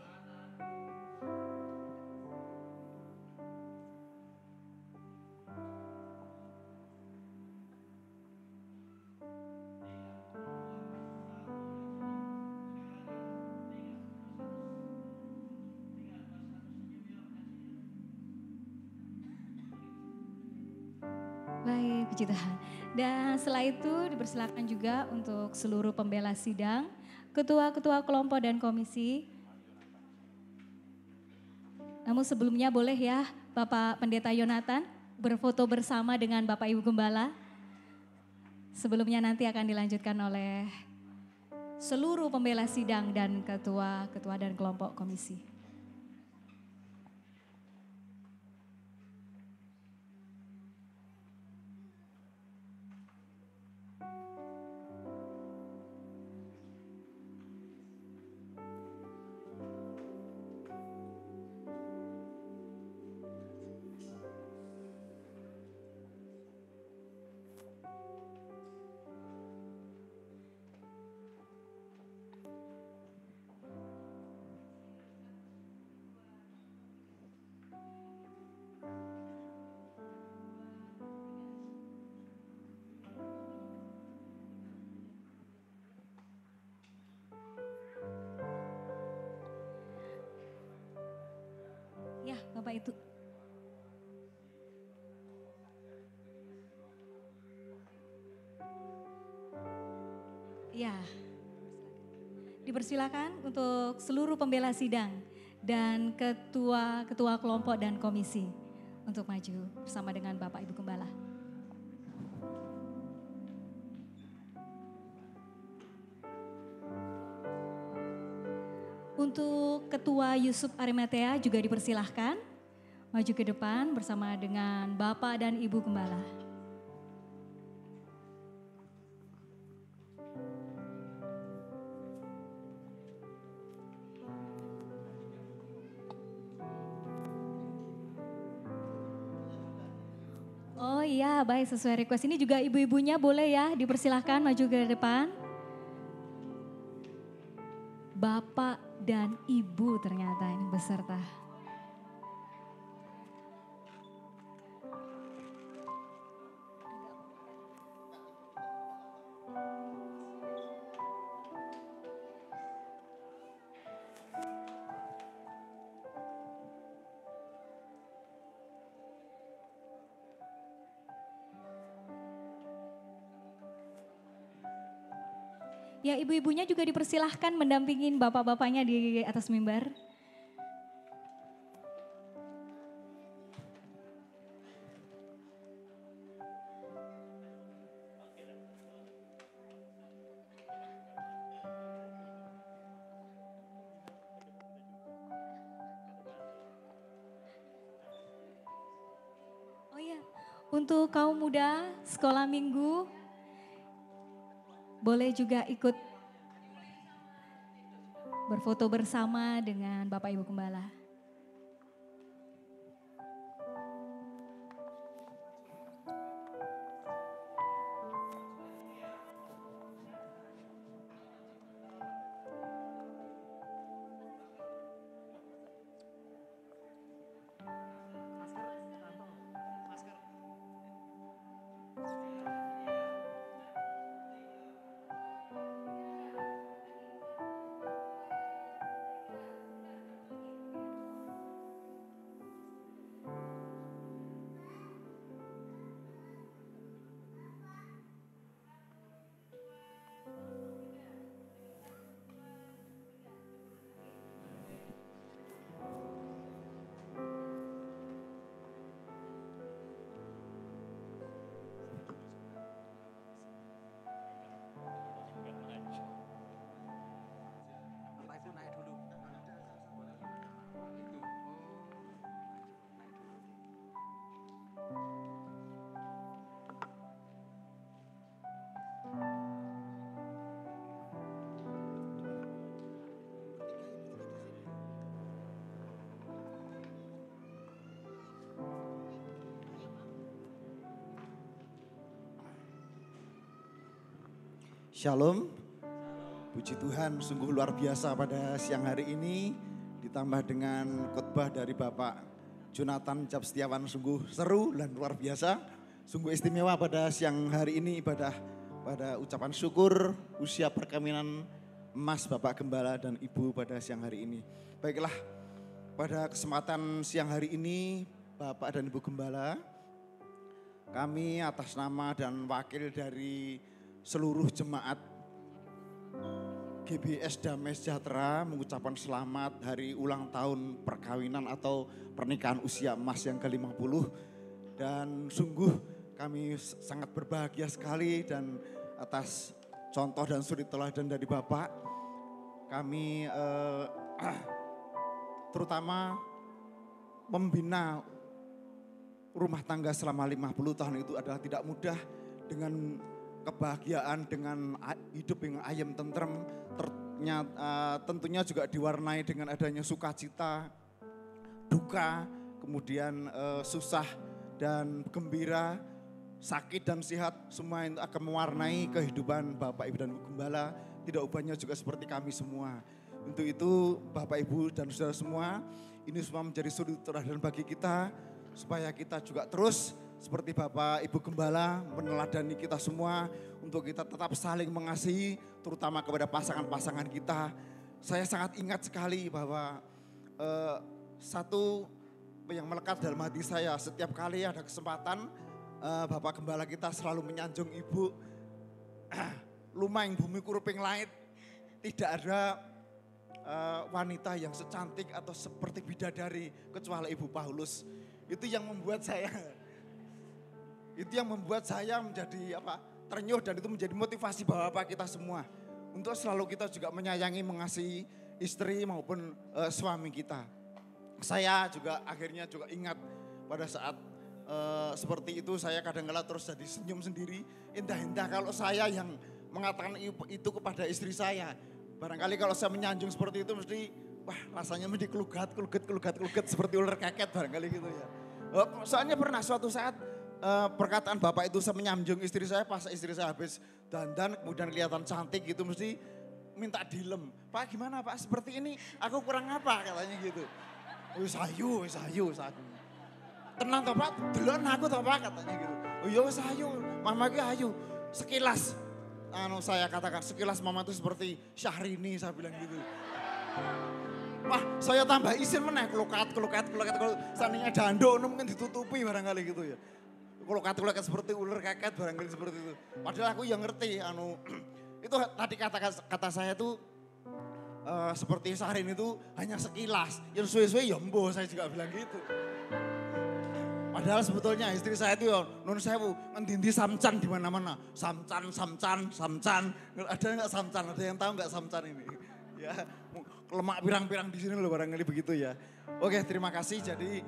Baik, puji Tuhan. Dan setelah itu dipersilakan juga untuk seluruh pembela sidang, ketua-ketua kelompok dan komisi. Namun sebelumnya boleh ya Bapak Pendeta Yonatan berfoto bersama dengan Bapak Ibu Gembala. Sebelumnya nanti akan dilanjutkan oleh seluruh pembela sidang dan ketua-ketua dan kelompok komisi. Ya, Bapak itu. Ya. Dipersilakan untuk seluruh pembela sidang dan ketua-ketua kelompok dan komisi untuk maju bersama dengan Bapak Ibu Gembala. Untuk Ketua Yusuf Arimatea juga dipersilahkan maju ke depan bersama dengan Bapak dan Ibu Gembala. Oh iya, baik, sesuai request ini juga ibu-ibunya boleh ya dipersilahkan maju ke depan. Bapak dan Ibu ternyata ini beserta. Ya, ibu-ibunya juga dipersilahkan mendampingin bapak-bapaknya di atas mimbar. Oh iya, untuk kaum muda sekolah minggu boleh juga ikut berfoto bersama dengan Bapak Ibu Gembala. Shalom. Puji Tuhan, sungguh luar biasa pada siang hari ini. Ditambah dengan khotbah dari Bapak Jonathan Cap Setiawan, sungguh seru dan luar biasa. Sungguh istimewa pada siang hari ini ibadah pada ucapan syukur usia perkawinan Mas Bapak Gembala dan Ibu pada siang hari ini. Baiklah, pada kesempatan siang hari ini Bapak dan Ibu Gembala, kami atas nama dan wakil dari seluruh jemaat GBS Damai Sejahtera mengucapkan selamat hari ulang tahun perkawinan atau pernikahan usia emas yang ke-50. Dan sungguh kami sangat berbahagia sekali dan atas contoh dan suri teladan dari Bapak, kami terutama membina rumah tangga selama 50 tahun itu adalah tidak mudah, dengan kebahagiaan, dengan hidup yang ayem tentrem, tentunya juga diwarnai dengan adanya sukacita, duka, kemudian susah dan gembira, sakit dan sehat, semua itu akan mewarnai kehidupan Bapak Ibu dan Ibu Gembala. Tidak ubahnya juga seperti kami semua. Untuk itu Bapak Ibu dan saudara semua, ini semua menjadi suri teladan bagi kita, supaya kita juga terus seperti Bapak Ibu Gembala meneladani kita semua untuk kita tetap saling mengasihi, terutama kepada pasangan-pasangan kita. Saya sangat ingat sekali bahwa satu yang melekat dalam hati saya, setiap kali ada kesempatan Bapak Gembala kita selalu menyanjung Ibu, lumahing bumi kuruping langit, tidak ada wanita yang secantik atau seperti bidadari kecuali Ibu Paulus. Itu yang membuat saya menjadi ternyuh, dan itu menjadi motivasi Bapak kita semua untuk selalu kita juga menyayangi, mengasihi istri maupun suami kita. Saya juga akhirnya juga ingat pada saat seperti itu, saya kadang-kala terus jadi senyum sendiri. Indah-indah kalau saya yang mengatakan itu kepada istri saya. Barangkali kalau saya menyanjung seperti itu mesti rasanya mesti kelugat seperti ular keket barangkali gitu ya. Soalnya pernah suatu saat perkataan Bapak itu saya menyanjung istri saya, pas istri saya habis dandan kemudian kelihatan cantik gitu, mesti minta dilem. Pak gimana Pak, seperti ini aku kurang apa katanya gitu. Wis ayu. Tenang toh Pak, delon aku toh Pak katanya gitu. Oh iya wis ayu, mama ki ayu. Sekilas saya katakan, sekilas mama itu seperti Syahrini, saya bilang gitu. Wah, saya tambah isin meneh, kelukat. Seandainya dando mungkin ditutupi barangkali gitu ya. Kelukat seperti ular keket barangkali seperti itu. Padahal aku yang ngerti, itu tadi kata saya itu seperti Syahrini itu hanya sekilas. Yang suwe-suwe ya mbo, saya juga bilang gitu. Padahal sebetulnya istri saya itu ya nun sewu, ngendi-endi samcan di mana-mana. Samcan. Ada enggak samcan? Ada yang tahu enggak samcan ini? Ya, lemak pirang-pirang di sini loh barangkali begitu ya. Oke, terima kasih. Jadi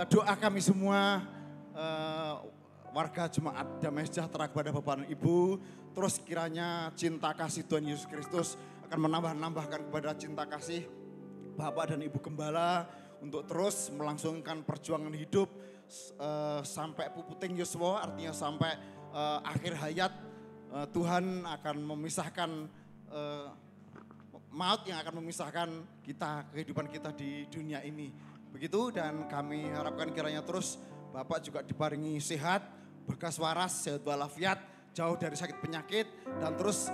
doa kami semua warga Jemaat Damai Sejahtera kepada Bapak dan Ibu, terus kiranya cinta kasih Tuhan Yesus Kristus akan menambahkan kepada cinta kasih Bapak dan Ibu Gembala untuk terus melangsungkan perjuangan hidup sampai puputing yuswa, artinya sampai akhir hayat. Tuhan akan memisahkan maut yang akan memisahkan kita, kehidupan kita di dunia ini. Begitu, dan kami harapkan kiranya terus Bapak juga diparingi sehat, berkas waras, sehat walafiat, jauh dari sakit penyakit, dan terus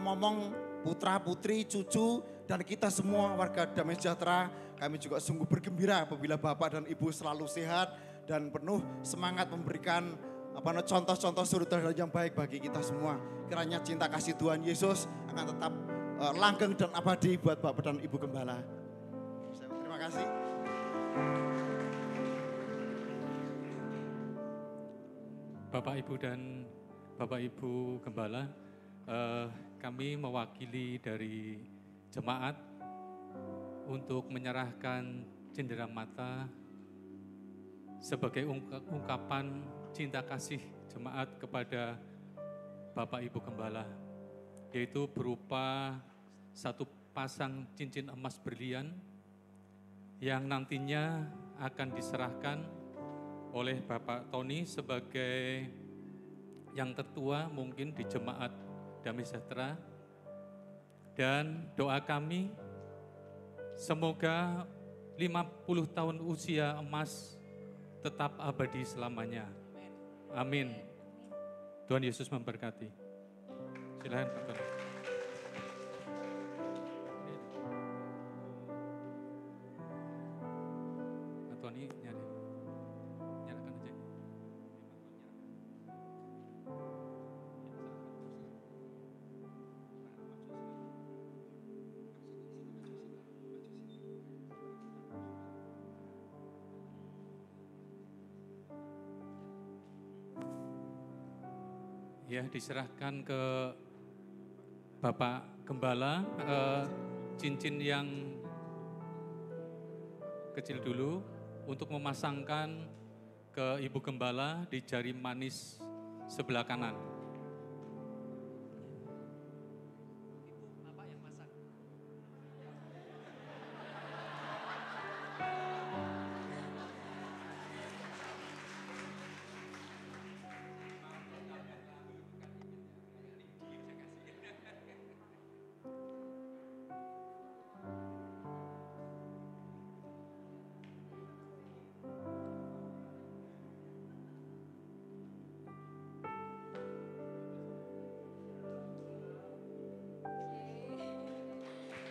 ngomong putra putri, cucu, dan kita semua warga Damai Sejahtera, kami juga sungguh bergembira apabila Bapak dan Ibu selalu sehat dan penuh semangat memberikan contoh-contoh suri teladan yang baik bagi kita semua. Kiranya cinta kasih Tuhan Yesus akan tetap langgeng dan abadi buat Bapak dan Ibu Gembala. Terima kasih. Bapak Ibu dan Bapak Ibu Gembala, kami mewakili dari jemaat untuk menyerahkan cenderam mata sebagai ungkapan cinta kasih jemaat kepada Bapak Ibu Gembala, yaitu berupa satu pasang cincin emas berlian yang nantinya akan diserahkan oleh Bapak Tony sebagai yang tertua mungkin di jemaat damai sejahtera. Dan doa kami semoga 50 tahun usia emas tetap abadi selamanya. Amin. Tuhan Yesus memberkati. Silakan Pak Tony. Pak Tony nyalakan aja. Ya, diserahkan ke Bapak Gembala cincin yang kecil dulu untuk memasangkan ke Ibu Gembala di jari manis sebelah kanan.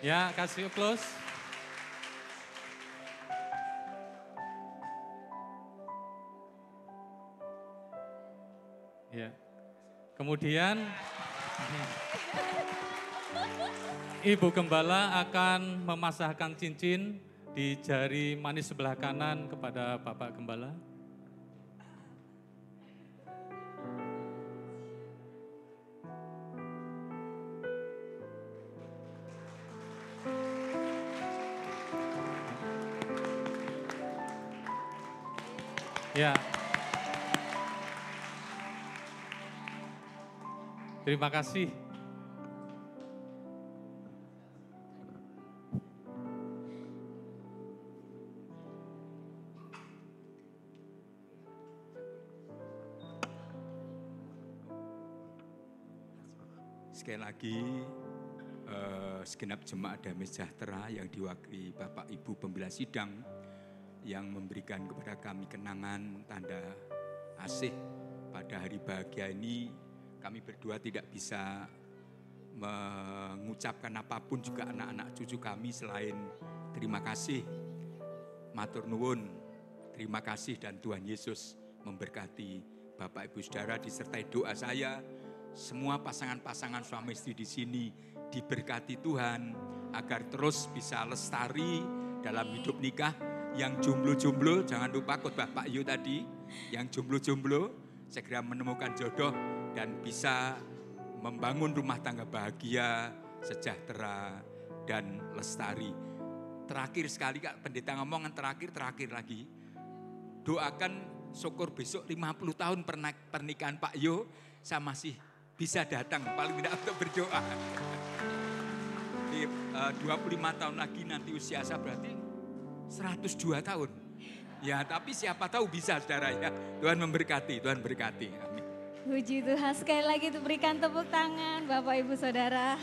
Ya, kasih close. Ya. Kemudian Ibu Gembala akan memasahkan cincin di jari manis sebelah kanan kepada Bapak Gembala. Ya. Terima kasih. Sekali lagi, segenap jemaat damai sejahtera yang diwakili Bapak Ibu Pembela Sidang yang memberikan kepada kami kenangan tanda asih pada hari bahagia ini, kami berdua tidak bisa mengucapkan apapun juga anak-anak cucu kami selain terima kasih, matur nuwun, terima kasih dan Tuhan Yesus memberkati Bapak Ibu Saudara disertai doa saya. Semua pasangan-pasangan suami istri di sini diberkati Tuhan agar terus bisa lestari dalam hidup nikah. Yang jomblo-jomblo, jangan lupa khotbah Pak Yu tadi, yang jomblo-jomblo segera menemukan jodoh dan bisa membangun rumah tangga bahagia, sejahtera, dan lestari. Terakhir sekali Kak, pendeta ngomong terakhir lagi. Doakan syukur besok 50 tahun pernikahan Pak Yu, saya masih bisa datang, paling tidak untuk berdoa. Di 25 tahun lagi nanti usia saya berarti 102 tahun. Ya, tapi siapa tahu bisa saudara ya. Tuhan memberkati, Tuhan berkati. Amin. Puji Tuhan, sekali lagi berikan tepuk tangan Bapak Ibu Saudara.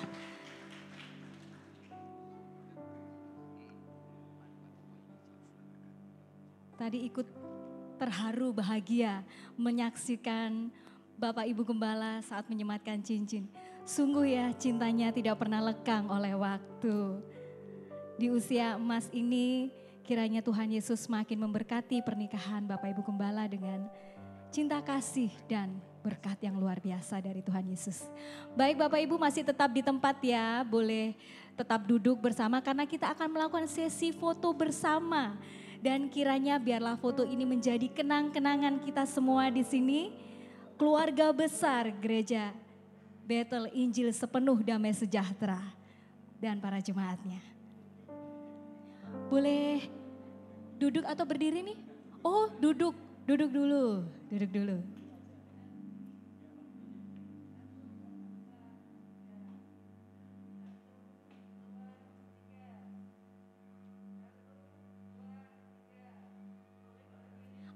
Tadi ikut terharu bahagia menyaksikan Bapak Ibu Gembala saat menyematkan cincin. Sungguh ya, cintanya tidak pernah lekang oleh waktu. Di usia emas ini kiranya Tuhan Yesus makin memberkati pernikahan Bapak Ibu Gembala dengan cinta kasih dan berkat yang luar biasa dari Tuhan Yesus. Baik Bapak Ibu masih tetap di tempat ya, boleh tetap duduk bersama karena kita akan melakukan sesi foto bersama. Dan kiranya biarlah foto ini menjadi kenang-kenangan kita semua di sini. Keluarga besar gereja Bethel Injil Sepenuh Damai Sejahtera dan para jemaatnya. Boleh duduk atau berdiri nih? Oh duduk dulu.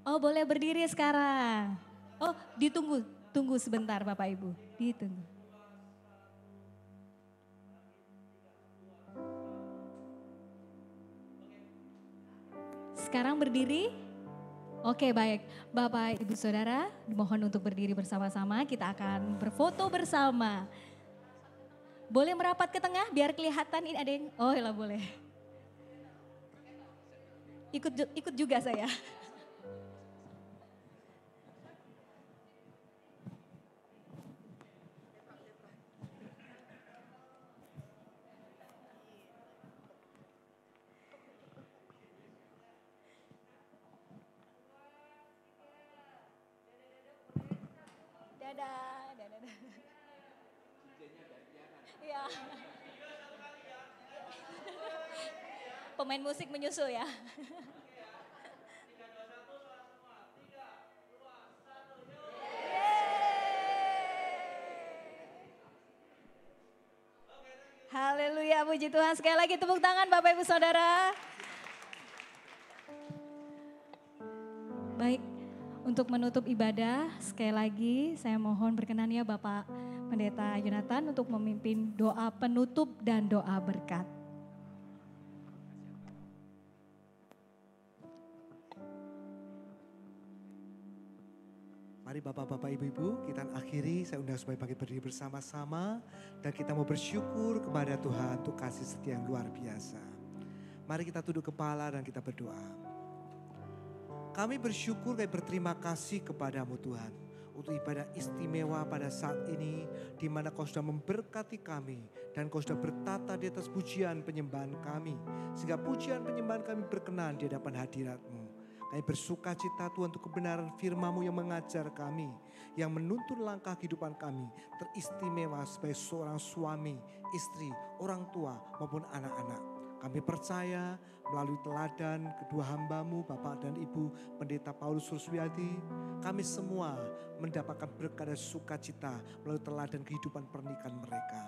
Oh boleh berdiri sekarang. Oh ditunggu, tunggu sebentar Bapak Ibu, ditunggu. sekarang berdiri. Oke, baik. Bapak, Ibu, Saudara, dimohon untuk berdiri bersama-sama. Kita akan berfoto bersama. Boleh merapat ke tengah biar kelihatan ini ada yang, oh ya boleh. Ikut juga saya. Dadah. Iya. Pemain musik menyusul ya. Haleluya, puji Tuhan. Sekali lagi tepuk tangan Bapak Ibu Saudara. Baik, untuk menutup ibadah, sekali lagi saya mohon berkenan ya Bapak Pendeta Yonatan untuk memimpin doa penutup dan doa berkat. Mari Bapak-Bapak, Ibu-Ibu, kita akhiri, saya undang supaya bangkit berdiri bersama-sama. Dan kita mau bersyukur kepada Tuhan untuk kasih setia yang luar biasa. Mari kita tunduk kepala dan kita berdoa. Kami bersyukur, kami berterima kasih kepadamu Tuhan. Untuk ibadah istimewa pada saat ini, di mana Kau sudah memberkati kami. Dan Kau sudah bertata di atas pujian penyembahan kami. Sehingga pujian penyembahan kami berkenan di hadapan hadirat-Mu. Kami bersuka cita Tuhan untuk kebenaran firman-Mu yang mengajar kami. Yang menuntun langkah kehidupan kami. Teristimewa sebagai seorang suami, istri, orang tua maupun anak-anak. Kami percaya melalui teladan kedua hamba-Mu Bapak dan Ibu Pendeta Paulus Ruswiyadi. Kami semua mendapatkan berkat dan sukacita melalui teladan kehidupan pernikahan mereka.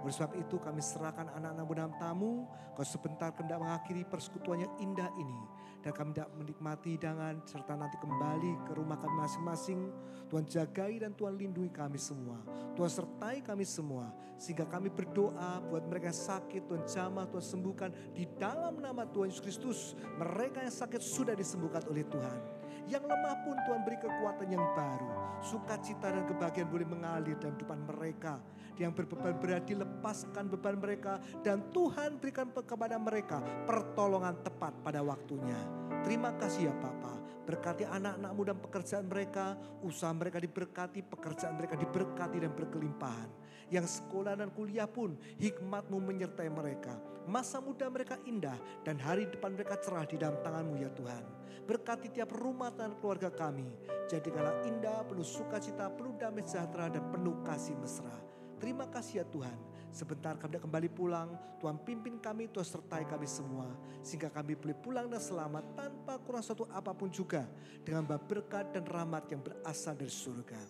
Oleh sebab itu kami serahkan anak-anak dalam tamu. Kau sebentar hendak mengakhiri persekutuan yang indah ini. Dan kami hendak menikmati hidangan serta nanti kembali ke rumah kami masing-masing. Tuhan jagai dan Tuhan lindungi kami semua. Tuhan sertai kami semua. Sehingga kami berdoa buat mereka yang sakit Tuhan jamah, Tuhan sembuhkan. Di dalam nama Tuhan Yesus Kristus, mereka yang sakit sudah disembuhkan oleh Tuhan. Yang lemah pun Tuhan beri kekuatan yang baru. Sukacita dan kebahagiaan boleh mengalir dalam kehidupan mereka. Yang berbeban berat dilepaskan beban mereka. Dan Tuhan berikan kepada mereka pertolongan tepat pada waktunya. Terima kasih ya Bapa. Berkati anak-anak-Mu dan pekerjaan mereka. Usaha mereka diberkati, pekerjaan mereka diberkati dan berkelimpahan. Yang sekolah dan kuliah pun hikmat-Mu menyertai mereka. Masa muda mereka indah dan hari depan mereka cerah di dalam tangan-Mu ya Tuhan. Berkati tiap rumah dan keluarga kami. Jadikanlah indah, penuh sukacita, penuh damai sejahtera dan penuh kasih mesra. Terima kasih ya Tuhan. Sebentar kami kembali pulang. Tuhan pimpin kami, Tuhan sertai kami semua. Sehingga kami boleh pulang dan selamat tanpa kurang satu apapun juga. Dengan berkat dan rahmat yang berasal dari surga.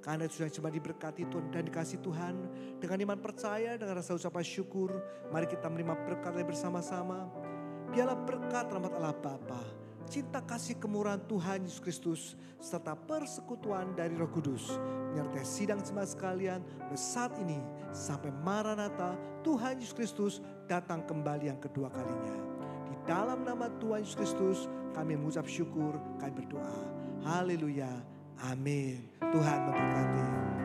Karena sudah cuma diberkati Tuhan dan dikasih Tuhan. Dengan iman percaya, dengan rasa ucapan syukur. Mari kita menerima berkat bersama-sama. Biarlah berkat rahmat Allah Bapa, cinta kasih kemurahan Tuhan Yesus Kristus, serta persekutuan dari Roh Kudus menyertai sidang jemaat sekalian saat ini sampai Maranatha Tuhan Yesus Kristus datang kembali yang kedua kalinya. Di dalam nama Tuhan Yesus Kristus kami mengucap syukur, kami berdoa. Haleluya. Amin. Tuhan memberkati.